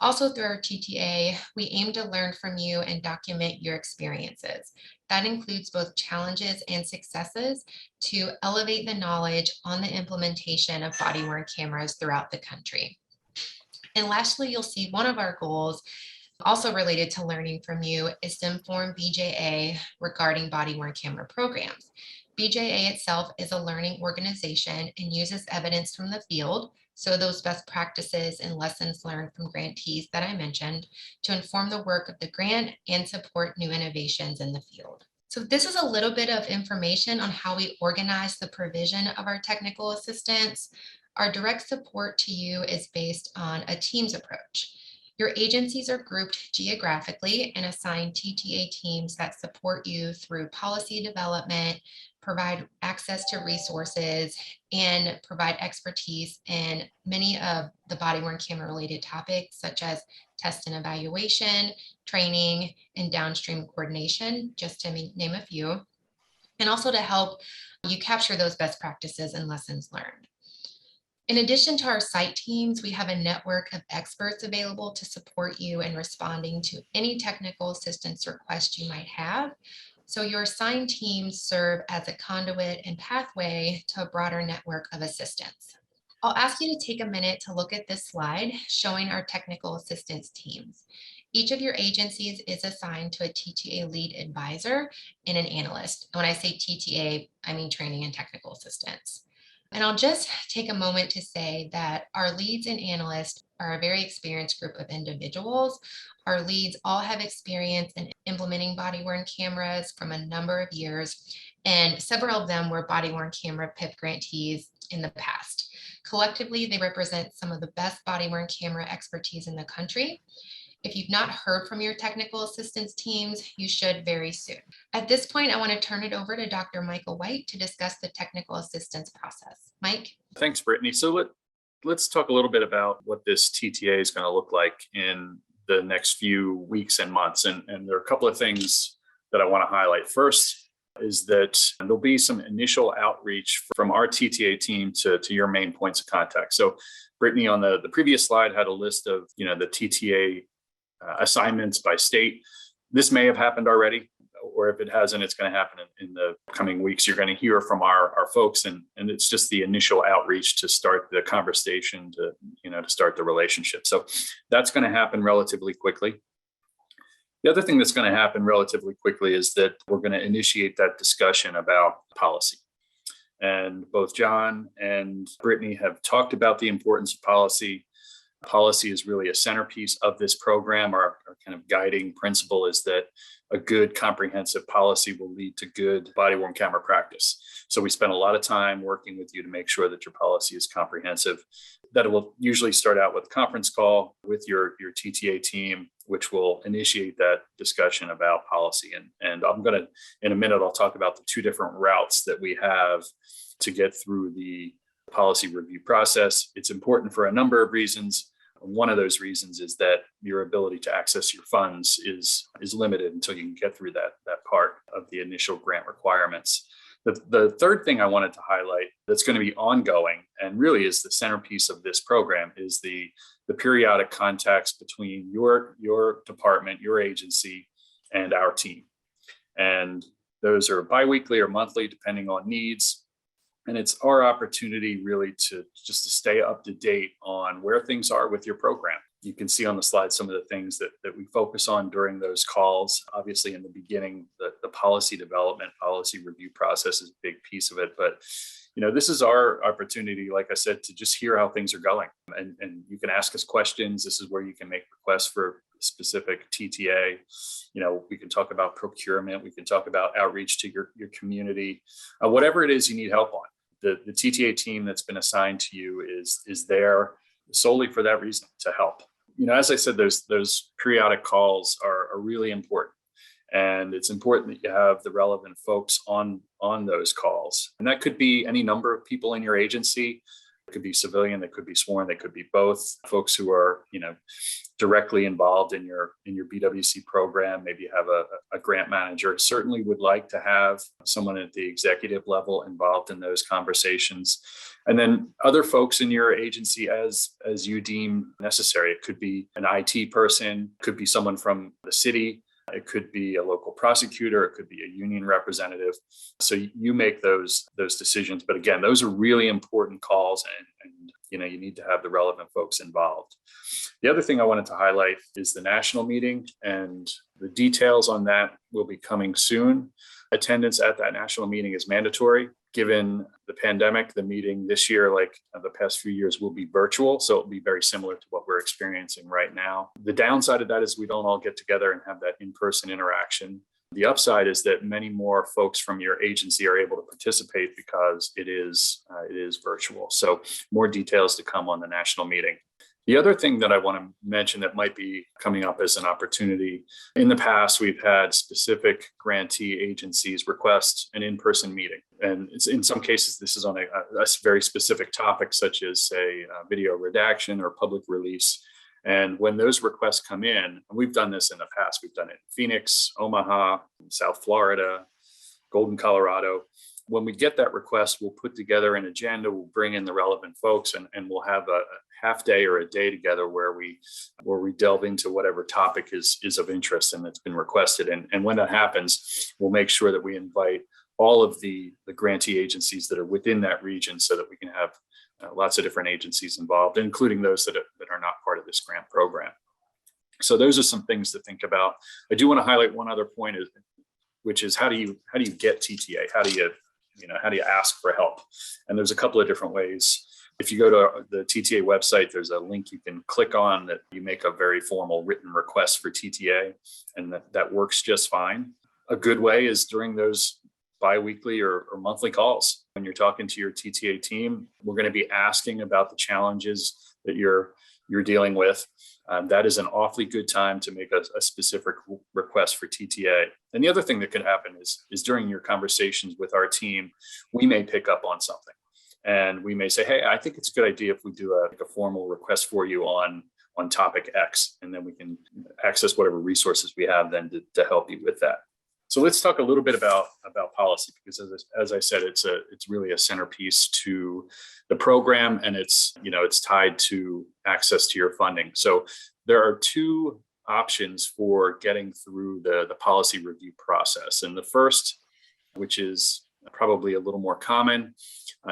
Also through our TTA, we aim to learn from you and document your experiences. That includes both challenges and successes to elevate the knowledge on the implementation of body-worn cameras throughout the country. And lastly, you'll see one of our goals also related to learning from you is to inform BJA regarding body-worn camera programs. BJA itself is a learning organization and uses evidence from the field, so those best practices and lessons learned from grantees that I mentioned, to inform the work of the grant and support new innovations in the field. So this is a little bit of information on how we organize the provision of our technical assistance. Our direct support to you is based on a teams approach. Your agencies are grouped geographically and assigned TTA teams that support you through policy development, provide access to resources, and provide expertise in many of the body-worn camera related topics, such as test and evaluation, training, and downstream coordination, just to name a few, and also to help you capture those best practices and lessons learned. In addition to our site teams, we have a network of experts available to support you in responding to any technical assistance requests you might have. So your assigned teams serve as a conduit and pathway to a broader network of assistance. I'll ask you to take a minute to look at this slide showing our technical assistance teams. Each of your agencies is assigned to a TTA lead advisor and an analyst. And when I say TTA, I mean training and technical assistance. And I'll just take a moment to say that our leads and analysts are a very experienced group of individuals. Our leads all have experience in implementing body-worn cameras from a number of years, and several of them were body-worn camera PIP grantees in the past. Collectively, they represent some of the best body-worn camera expertise in the country. If you've not heard from your technical assistance teams, you should very soon. At this point, I want to turn it over to Dr. Michael White to discuss the technical assistance process. Mike? Thanks, Brittany. So let's talk a little bit about what this TTA is going to look like in the next few weeks and months. And there are a couple of things that I want to highlight. First is that there'll be some initial outreach from our TTA team to your main points of contact. So Brittany on the previous slide had a list of the TTA assignments by state. This may have happened already, or if it hasn't, it's going to happen in the coming weeks. You're going to hear from our folks, and it's just the initial outreach to start the conversation, to start the relationship. So that's going to happen relatively quickly. The other thing that's going to happen relatively quickly is that we're going to initiate that discussion about policy. And both John and Brittany have talked about the importance of policy. Policy is really a centerpiece of this program. Our kind of guiding principle is that a good comprehensive policy will lead to good body-worn camera practice. So we spend a lot of time working with you to make sure that your policy is comprehensive. That will usually start out with a conference call with your TTA team, which will initiate that discussion about policy. And I'm going to, in a minute, I'll talk about the two different routes that we have to get through the policy review process. It's important for a number of reasons. One of those reasons is that your ability to access your funds is limited until you can get through that part of the initial grant requirements. The third thing I wanted to highlight that's going to be ongoing and really is the centerpiece of this program is the periodic contacts between your department, your agency, and our team. And those are biweekly or monthly, depending on needs. And it's our opportunity really to stay up to date on where things are with your program. You can see on the slide some of the things that we focus on during those calls. Obviously, in the beginning, the policy development, policy review process is a big piece of it. But this is our opportunity, like I said, to just hear how things are going. And you can ask us questions. This is where you can make requests for specific TTA. We can talk about procurement. We can talk about outreach to your community, whatever it is you need help on. The TTA team that's been assigned to you is there solely for that reason, to help. As I said, those periodic calls are really important. And it's important that you have the relevant folks on those calls. And that could be any number of people in your agency. It could be civilian, they could be sworn, they could be both. Folks who are, directly involved in your BWC program. Maybe you have a grant manager. Certainly would like to have someone at the executive level involved in those conversations. And then other folks in your agency as you deem necessary. It could be an IT person, could be someone from the city. It could be a local prosecutor. It could be a union representative. So you make those decisions. But again, those are really important calls, and you need to have the relevant folks involved. The other thing I wanted to highlight is the national meeting, and the details on that will be coming soon. Attendance at that national meeting is mandatory. Given the pandemic, the meeting this year, like the past few years, will be virtual. So it'll be very similar to what we're experiencing right now. The downside of that is we don't all get together and have that in-person interaction. The upside is that many more folks from your agency are able to participate because it is virtual. So more details to come on the national meeting. The other thing that I want to mention that might be coming up as an opportunity, in the past, we've had specific grantee agencies request an in-person meeting. And in some cases, this is on a very specific topic, such as, say, video redaction or public release. And when those requests come in, and we've done this in the past, we've done it in Phoenix, Omaha, South Florida, Golden, Colorado. When we get that request, we'll put together an agenda, we'll bring in the relevant folks, and we'll have a half day or a day together where we delve into whatever topic is of interest and that's been requested. And when that happens, we'll make sure that we invite all of the grantee agencies that are within that region so that we can have lots of different agencies involved, including those that are not part of this grant program. So those are some things to think about. I do want to highlight one other point, which is how do you get TTA? How do you ask for help? And there's a couple of different ways. If you go to the TTA website, there's a link you can click on that you make a very formal written request for TTA, and that works just fine. A good way is during those biweekly or monthly calls. When you're talking to your TTA team, we're going to be asking about the challenges that you're dealing with. That is an awfully good time to make a specific request for TTA. And the other thing that could happen is during your conversations with our team, we may pick up on something. And we may say, hey, I think it's a good idea if we do a formal request for you on topic X, and then we can access whatever resources we have then to help you with that. So let's talk a little bit about policy, because as I said, it's really a centerpiece to the program, and it's tied to access to your funding. So there are two options for getting through the policy review process. And the first, which is probably a little more common,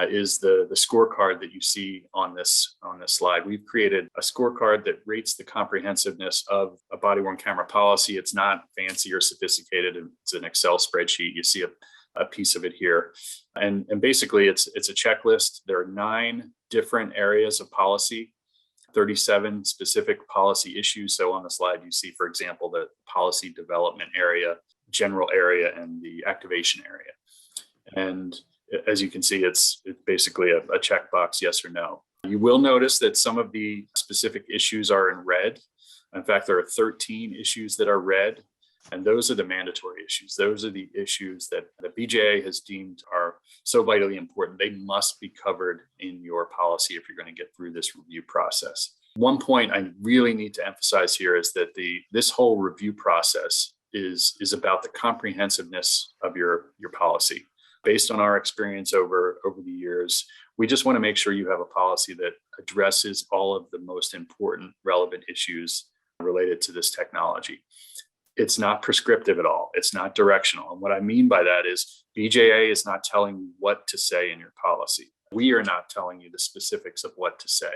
is the scorecard that you see on this slide. We've created a scorecard that rates the comprehensiveness of a body-worn camera policy. It's not fancy or sophisticated. It's an Excel spreadsheet. You see a piece of it here. And basically it's a checklist. There are 9 different areas of policy, 37 specific policy issues. So on the slide, you see, for example, the policy development area, general area, and the activation area. And as you can see, it's basically a checkbox, yes or no. You will notice that some of the specific issues are in red. In fact, there are 13 issues that are red, and those are the mandatory issues. Those are the issues that the BJA has deemed are so vitally important. They must be covered in your policy if you're going to get through this review process. One point I really need to emphasize here is that this whole review process is about the comprehensiveness of your policy. Based on our experience over the years, we just want to make sure you have a policy that addresses all of the most important relevant issues related to this technology. It's not prescriptive at all. It's not directional. And what I mean by that is BJA is not telling you what to say in your policy. We are not telling you the specifics of what to say.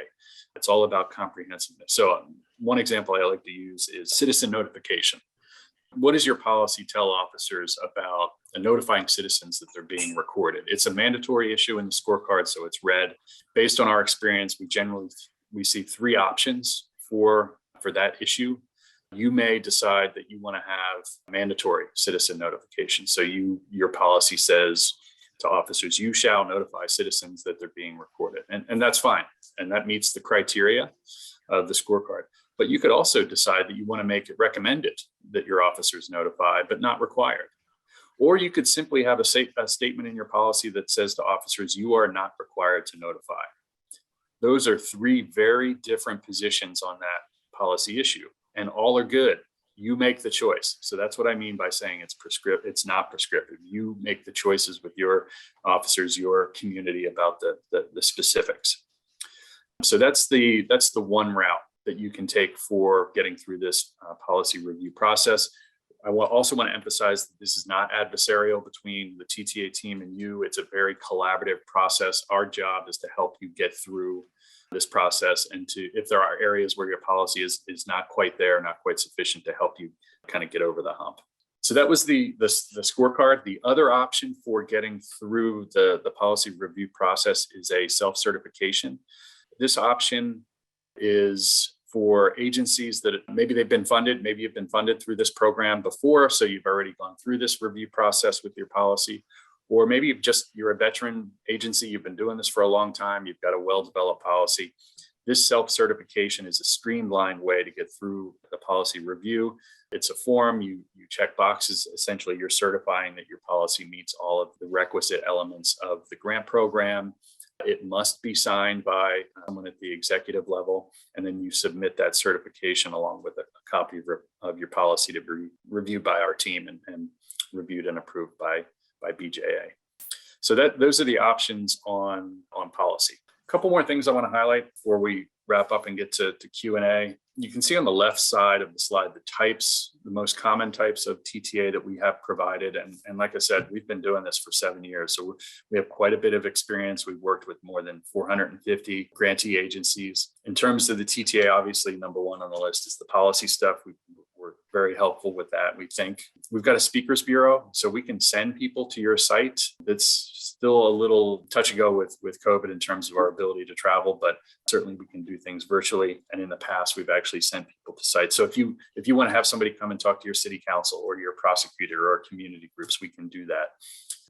It's all about comprehensiveness. So one example I like to use is citizen notification. What does your policy tell officers about notifying citizens that they're being recorded? It's a mandatory issue in the scorecard, so it's red. Based on our experience, we see 3 options for that issue. You may decide that you want to have mandatory citizen notification. So your policy says to officers, you shall notify citizens that they're being recorded. And that's fine. And that meets the criteria of the scorecard. But you could also decide that you want to make it recommended that your officers notify, but not required. Or you could simply have a statement in your policy that says to officers, you are not required to notify. Those are 3 very different positions on that policy issue, and all are good. You make the choice. So that's what I mean by saying it's not prescriptive. You make the choices with your officers, your community about the specifics. So that's the one route that you can take for getting through this policy review process. I also want to emphasize that this is not adversarial between the TTA team and you. It's a very collaborative process. Our job is to help you get through this process, and if there are areas where your policy is not quite there, not quite sufficient, to help you kind of get over the hump. So that was the scorecard. The other option for getting through the policy review process is a self-certification. This option is for agencies that maybe they've been funded, maybe you've been funded through this program before, so you've already gone through this review process with your policy. Or maybe you're a veteran agency, you've been doing this for a long time, you've got a well-developed policy. This self-certification is a streamlined way to get through the policy review. It's a form, you check boxes. Essentially, you're certifying that your policy meets all of the requisite elements of the grant program. It must be signed by someone at the executive level, and then you submit that certification along with a copy of your policy to be reviewed by our team and reviewed and approved by BJA. So those are the options on policy. A couple more things I want to highlight before we wrap up and get to Q&A. You can see on the left side of the slide the most common types of TTA that we have provided. And like I said, we've been doing this for 7 years. So we have quite a bit of experience. We've worked with more than 450 grantee agencies. In terms of the TTA, obviously, number 1 on the list is the policy stuff. We're very helpful with that. We think we've got a speakers bureau, so we can send people to your site. That's still a little touch and go with COVID in terms of our ability to travel, but certainly we can do things virtually. And in the past, we've actually sent people to sites. So if you want to have somebody come and talk to your city council or to your prosecutor or community groups, we can do that.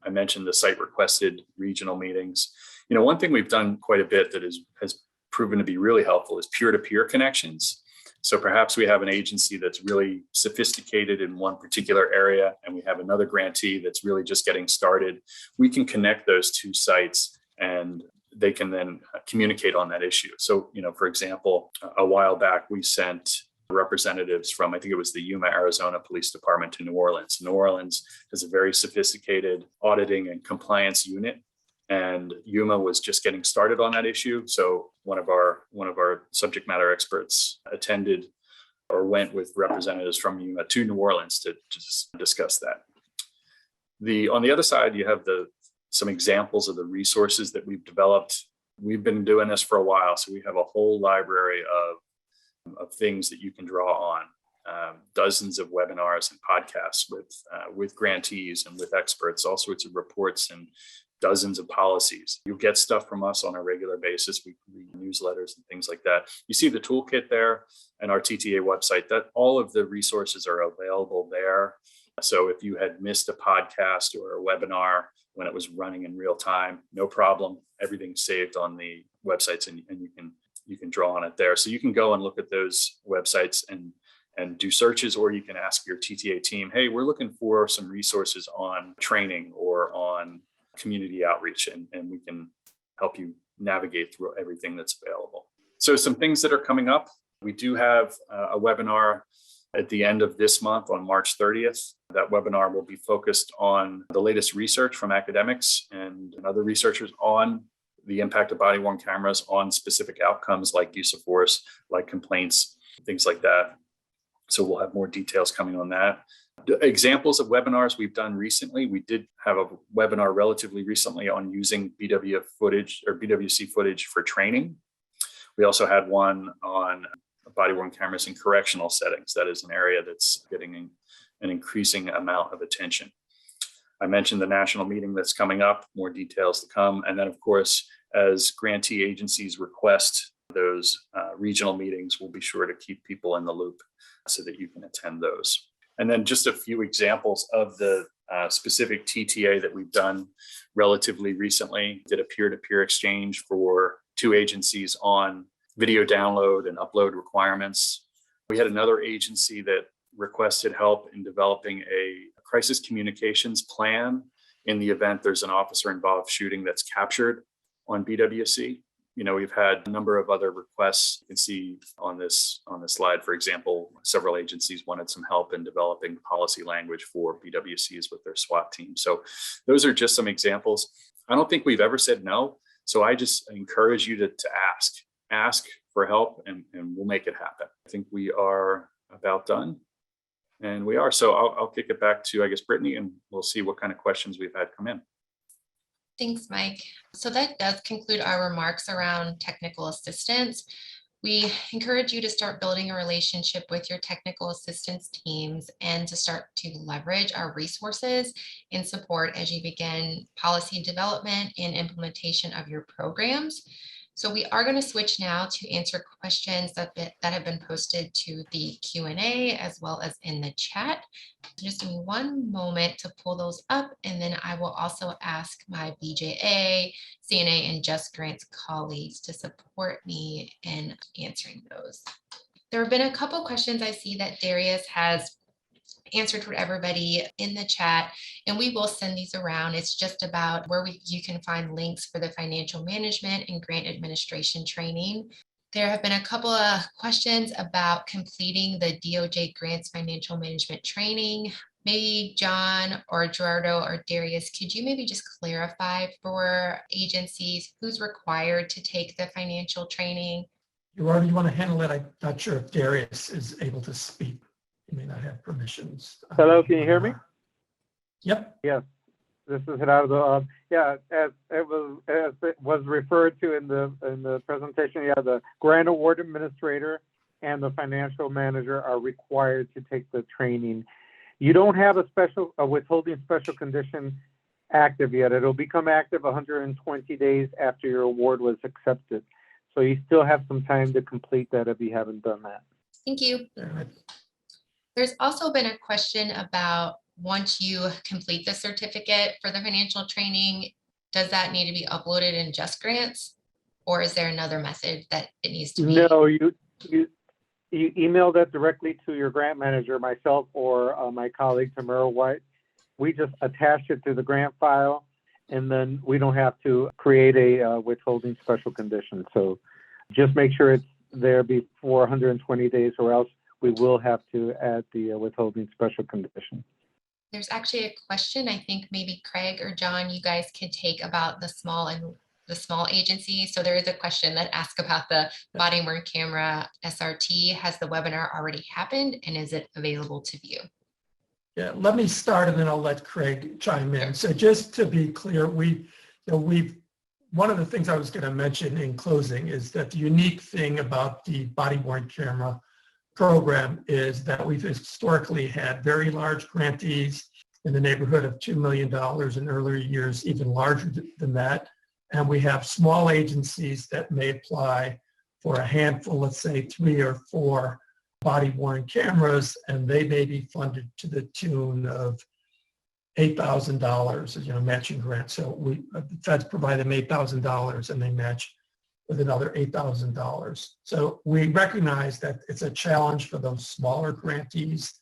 I mentioned the site requested regional meetings. One thing we've done quite a bit that has proven to be really helpful is peer-to-peer connections. So perhaps we have an agency that's really sophisticated in one particular area, and we have another grantee that's really just getting started. We can connect those 2 sites, and they can then communicate on that issue. So, for example, a while back, we sent representatives from, I think it was the Yuma, Arizona Police Department to New Orleans. New Orleans has a very sophisticated auditing and compliance unit, and Yuma was just getting started on that issue. So one of our subject matter experts attended or went with representatives from UMA to New Orleans to just discuss that. On the other side, you have some examples of the resources that we've developed. We've been doing this for a while, so we have a whole library of things that you can draw on. Dozens of webinars and podcasts with grantees and with experts, all sorts of reports and dozens of policies. You'll get stuff from us on a regular basis, weekly newsletters and things like that. You see the toolkit there and our TTA website, that all of the resources are available there. So if you had missed a podcast or a webinar when it was running in real time, no problem. Everything's saved on the websites and you can draw on it there. So you can go and look at those websites and do searches, or you can ask your TTA team, hey, we're looking for some resources on training or on community outreach, and we can help you navigate through everything that's available. So some things that are coming up, we do have a webinar at the end of this month on March 30th. That webinar will be focused on the latest research from academics and other researchers on the impact of body-worn cameras on specific outcomes like use of force, like complaints, things like that. So we'll have more details coming on that. Examples of webinars we've done recently. We did have a webinar relatively recently on using BWC footage for training. We also had one on body-worn cameras in correctional settings. That is an area that's getting an increasing amount of attention. I mentioned the national meeting that's coming up, more details to come. And then of course, as grantee agencies request those regional meetings, we'll be sure to keep people in the loop so that you can attend those. And then just a few examples of the specific TTA that we've done relatively recently. Did a peer-to-peer exchange for 2 agencies on video download and upload requirements. We had another agency that requested help in developing a crisis communications plan in the event there's an officer-involved shooting that's captured on BWC. You know, we've had a number of other requests. You can see on this slide, for example, several agencies wanted some help in developing policy language for BWCs with their SWAT team. So those are just some examples. I don't think we've ever said no. So I just encourage you to ask for help, and we'll make it happen. I think we are about done, and we are. So I'll kick it back to, I guess, Brittany, and we'll see what kind of questions we've had come in. Thanks, Mike. So that does conclude our remarks around technical assistance. We encourage you to start building a relationship with your technical assistance teams and to start to leverage our resources and support as you begin policy development and implementation of your programs. So we are going to switch now to answer questions that have been posted to the Q&A as well as in the chat. So just give me one moment to pull those up, and then I will also ask my BJA, CNA, and Just Grants colleagues to support me in answering those. There have been a couple questions I see that Darius has answered for everybody in the chat, and we will send these around. It's just about where you can find links for the financial management and grant administration training. There have been a couple of questions about completing the DOJ grants financial management training. Maybe John or Gerardo or Darius, could you maybe just clarify for agencies who's required to take the financial training? Gerardo, you want to handle it? I'm not sure if Darius is able to speak. He may not have permissions. Hello, can you hear me? Yep. Yes, this is Gerardo. Yeah, as it was referred to in the presentation, yeah, the grant award administrator and the financial manager are required to take the training. You don't have a withholding special condition active yet. It'll become active 120 days after your award was accepted. So you still have some time to complete that if you haven't done that. Thank you. There's also been a question about once you complete the certificate for the financial training, does that need to be uploaded in Just Grants, or is there another method that it needs to be? No, you email that directly to your grant manager, myself, or my colleague Tamara White. We just attach it to the grant file, and then we don't have to create a withholding special condition. So just make sure it's there before 120 days, or else we will have to add the withholding special condition. There's actually a question I think maybe Craig or John, you guys could take about the small and the small agency. So there is a question that asks about the body worn camera SRT. Has the webinar already happened and is it available to view? Yeah, let me start and then I'll let Craig chime in. So just to be clear, one of the things I was going to mention in closing is that the unique thing about the body worn camera program is that we've historically had very large grantees in the neighborhood of $2 million, in earlier years even larger than that. And we have small agencies that may apply for a handful, let's say 3 or 4 body worn cameras, and they may be funded to the tune of $8,000 as matching grant. So the feds provide them $8,000 and they match with another $8,000. So we recognize that it's a challenge for those smaller grantees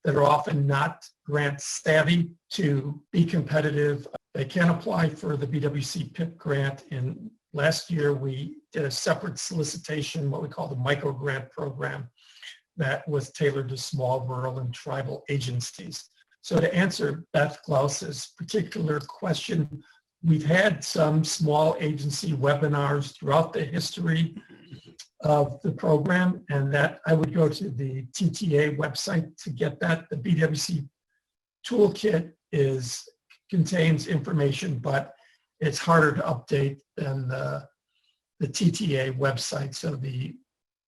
that are often not grant savvy to be competitive. They can apply for the BWCPIP grant. And last year we did a separate solicitation, what we call the micro grant program, that was tailored to small, rural, and tribal agencies. So to answer Beth Glaus's particular question, we've had some small agency webinars throughout the history of the program, and that I would go to the TTA website to get that. The BWC toolkit contains information, but it's harder to update than the TTA website. So the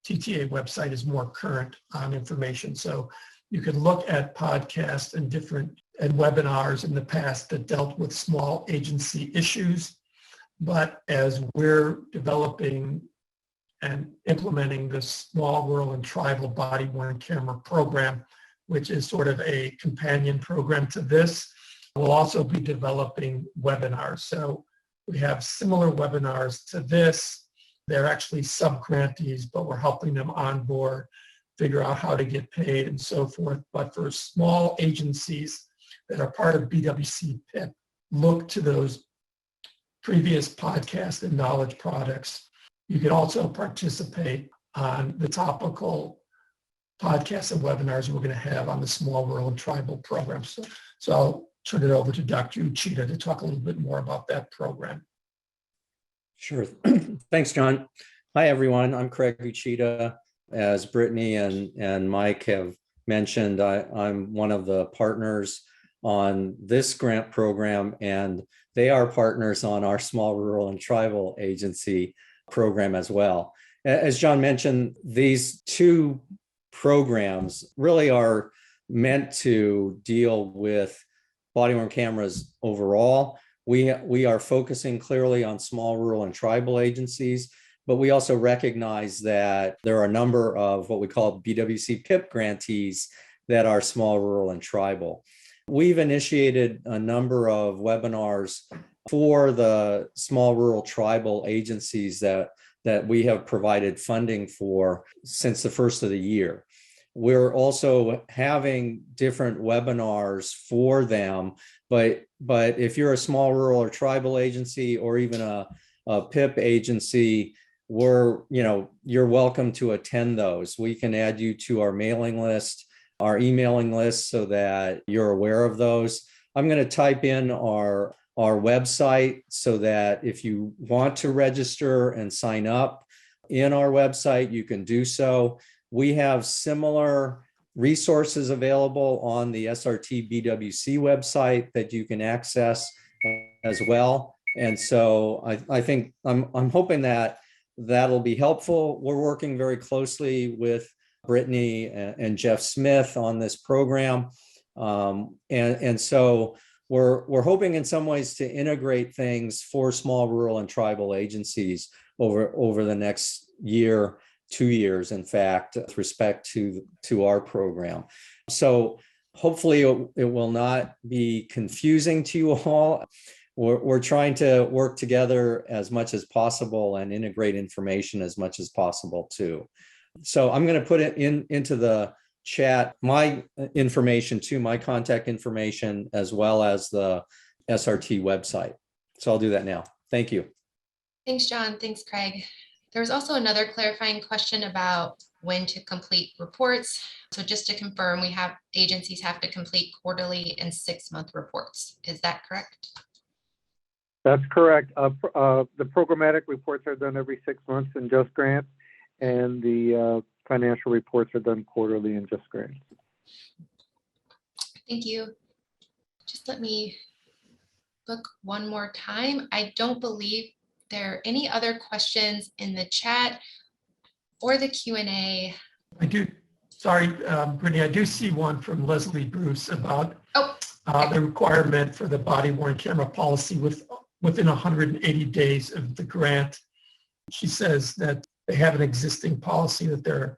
TTA website is more current on information. So you can look at podcasts and webinars in the past that dealt with small agency issues. But as we're developing and implementing the small, rural, and tribal body worn camera program, which is sort of a companion program to this, we'll also be developing webinars. So we have similar webinars to this. They're actually sub-grantees, but we're helping them onboard, figure out how to get paid and so forth. But for small agencies that are part of BWCPIP, look to those previous podcasts and knowledge products. You can also participate on the topical podcasts and webinars we're going to have on the small, rural, and tribal programs. So I'll turn it over to Dr. Uchida to talk a little bit more about that program. Sure. Thanks, John. Hi, everyone. I'm Craig Uchida. As Brittany and Mike have mentioned, I'm one of the partners on this grant program, and they are partners on our small, rural, and tribal agency program as well. As John mentioned, these two programs really are meant to deal with body-worn cameras overall. We are focusing clearly on small, rural, and tribal agencies, but we also recognize that there are a number of what we call BWCPIP grantees that are small, rural, and tribal. We've initiated a number of webinars for the small, rural, tribal agencies that we have provided funding for since the first of the year. We're also having different webinars for them, but if you're a small, rural, or tribal agency, or even a PIP agency, you're welcome to attend those. We can add you to our mailing list, our emailing list, so that you're aware of those. I'm going to type in our website so that if you want to register and sign up in our website, you can do so. We have similar resources available on the SRT BWC website that you can access as well. And so I think I'm hoping that that'll be helpful. We're working very closely with Brittany and Jeff Smith on this program. And so we're hoping in some ways to integrate things for small, rural, and tribal agencies over the next year, 2 years, in fact, with respect to our program. So hopefully it will not be confusing to you all. We're trying to work together as much as possible and integrate information as much as possible too. So I'm going to put it into the chat, my information too, my contact information, as well as the SRT website. So I'll do that now. Thank you. Thanks, John. Thanks, Craig. There was also another clarifying question about when to complete reports. So just to confirm, agencies have to complete quarterly and 6-month reports. Is that correct? That's correct. The programmatic reports are done every 6 months in Just Grants, and the financial reports are done quarterly in Just Grants. Thank you. Just let me look one more time. I don't believe there are any other questions in the chat or the Q&A. I do, sorry, Brittany, I do see one from Leslie Bruce about the requirement for the body worn camera policy within 180 days of the grant. She says that they have an existing policy that they're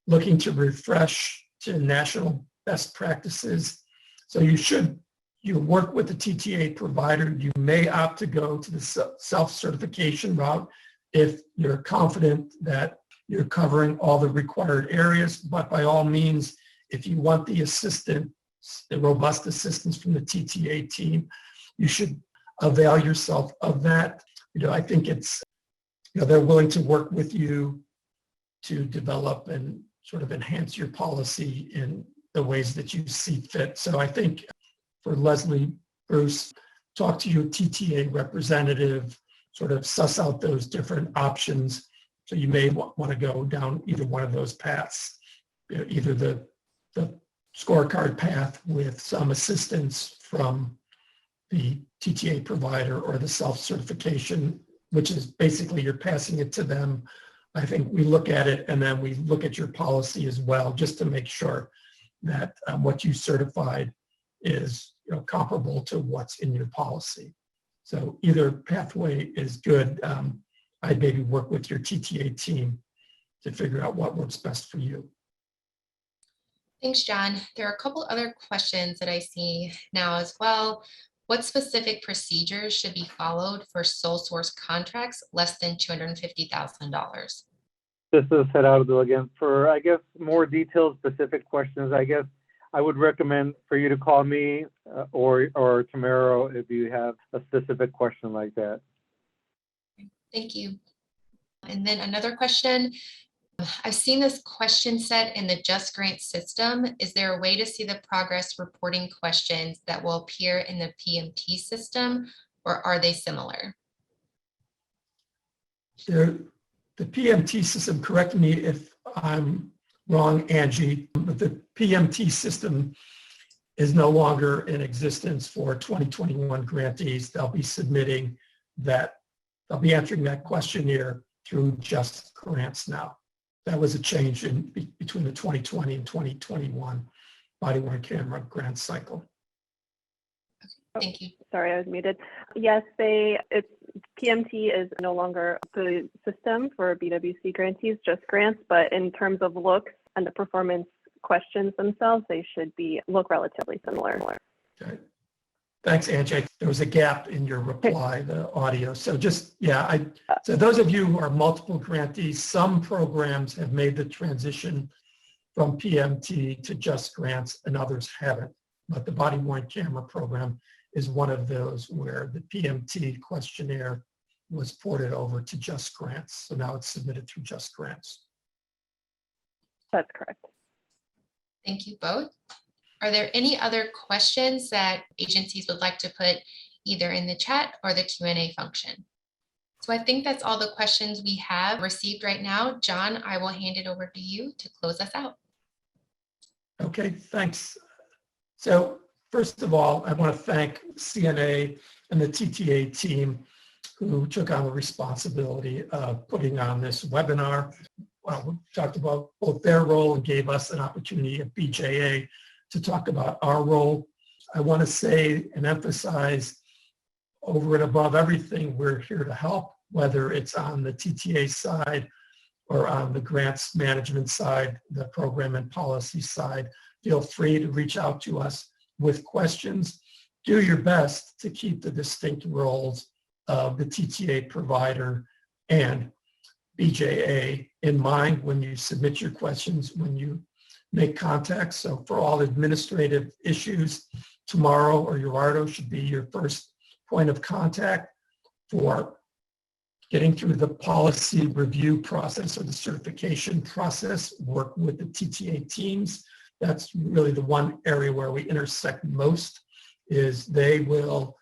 looking to refresh to national best practices. So you work with the TTA provider. You may opt to go to the self-certification route if you're confident that you're covering all the required areas. But by all means, if you want the robust assistance from the TTA team, you should avail yourself of that. I think it's, they're willing to work with you to develop and sort of enhance your policy in the ways that you see fit. So I think for Leslie Bruce, talk to your TTA representative, sort of suss out those different options. So you may want to go down either one of those paths, either the scorecard path with some assistance from the TTA provider, or the self-certification, which is basically you're passing it to them. I think we look at it and then we look at your policy as well, just to make sure that what you certified is comparable to what's in your policy. So either pathway is good. I'd maybe work with your TTA team to figure out what works best for you. Thanks, John. There are a couple other questions that I see now as well. What specific procedures should be followed for sole source contracts less than $250,000? This is Gerardo again. For, I guess, more detailed specific questions, I guess I would recommend for you to call me or Tamara if you have a specific question like that. Thank you. And then another question. I've seen this question set in the Just Grant system. Is there a way to see the progress reporting questions that will appear in the PMT system, or are they similar? The PMT system, correct me if I'm wrong, Angie, but the PMT system is no longer in existence for 2021 grantees. They'll be submitting that, they'll be answering that questionnaire through Just Grants now. That was a change between the 2020 and 2021 body-worn camera grant cycle. Thank you. Sorry, I was muted. Yes, PMT is no longer the system for BWC grantees, Just Grants, but in terms of looks and the performance questions themselves, they should look relatively similar. Okay. Thanks, Angie. There was a gap in your reply, the audio. So just, so those of you who are multiple grantees, some programs have made the transition from PMT to Just Grants and others haven't. But the body-worn camera program is one of those where the PMT questionnaire was ported over to Just Grants. So now it's submitted through Just Grants. That's correct. Thank you both. Are there any other questions that agencies would like to put either in the chat or the Q&A function? So I think that's all the questions we have received right now. John, I will hand it over to you to close us out. Okay, thanks. So first of all, I want to thank CNA and the TTA team who took on the responsibility of putting on this webinar. Well, we talked about both their role and gave us an opportunity at BJA to talk about our role. I want to say and emphasize, over and above everything, we're here to help, whether it's on the TTA side or on the grants management side, the program and policy side. Feel free to reach out to us with questions. Do your best to keep the distinct roles of the TTA provider and BJA in mind when you submit your questions, when you make contact. So for all administrative issues, Tomorrow or Gerardo should be your first point of contact. For getting through the policy review process or the certification process, work with the TTA teams. That's really the one area where we intersect most, is they will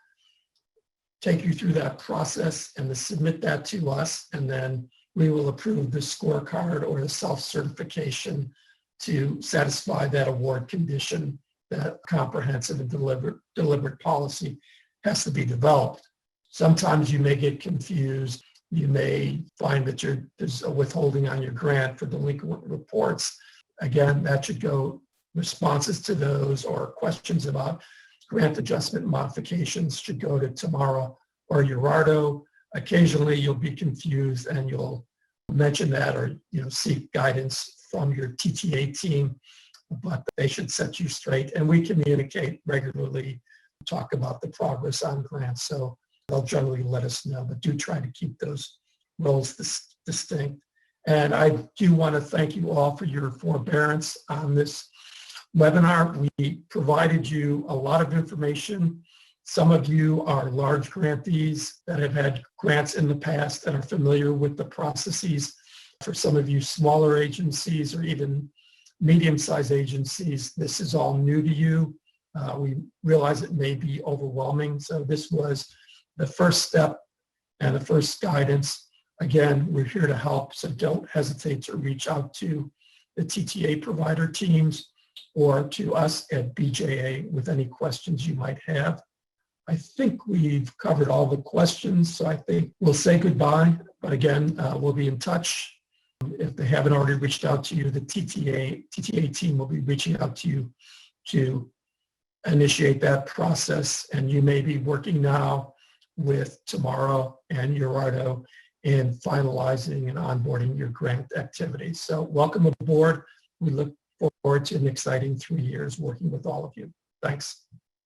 take you through that process and to submit that to us, and then we will approve the scorecard or the self-certification to satisfy that award condition that comprehensive and deliberate policy has to be developed. Sometimes you may get confused. You may find that there's a withholding on your grant for delinquent reports. Again, that should go, responses to those or questions about grant adjustment modifications should go to Tamara or Gerardo. Occasionally you'll be confused and you'll mention that or seek guidance from your TTA team, but they should set you straight. And we communicate regularly, talk about the progress on grants. So they'll generally let us know, but do try to keep those roles distinct. And I do want to thank you all for your forbearance on this webinar. We provided you a lot of information. Some of you are large grantees that have had grants in the past and are familiar with the processes. For some of you smaller agencies or even medium-sized agencies, this is all new to you. We realize it may be overwhelming. So this was the first step and the first guidance. Again, we're here to help, so don't hesitate to reach out to the TTA provider teams or to us at BJA with any questions you might have. I think we've covered all the questions, so I think we'll say goodbye. But again, we'll be in touch. If they haven't already reached out to you, the TTA team will be reaching out to you to initiate that process. And you may be working now with Tamara and Gerardo in finalizing and onboarding your grant activities. So welcome aboard. We look forward to an exciting 3 years working with all of you. Thanks.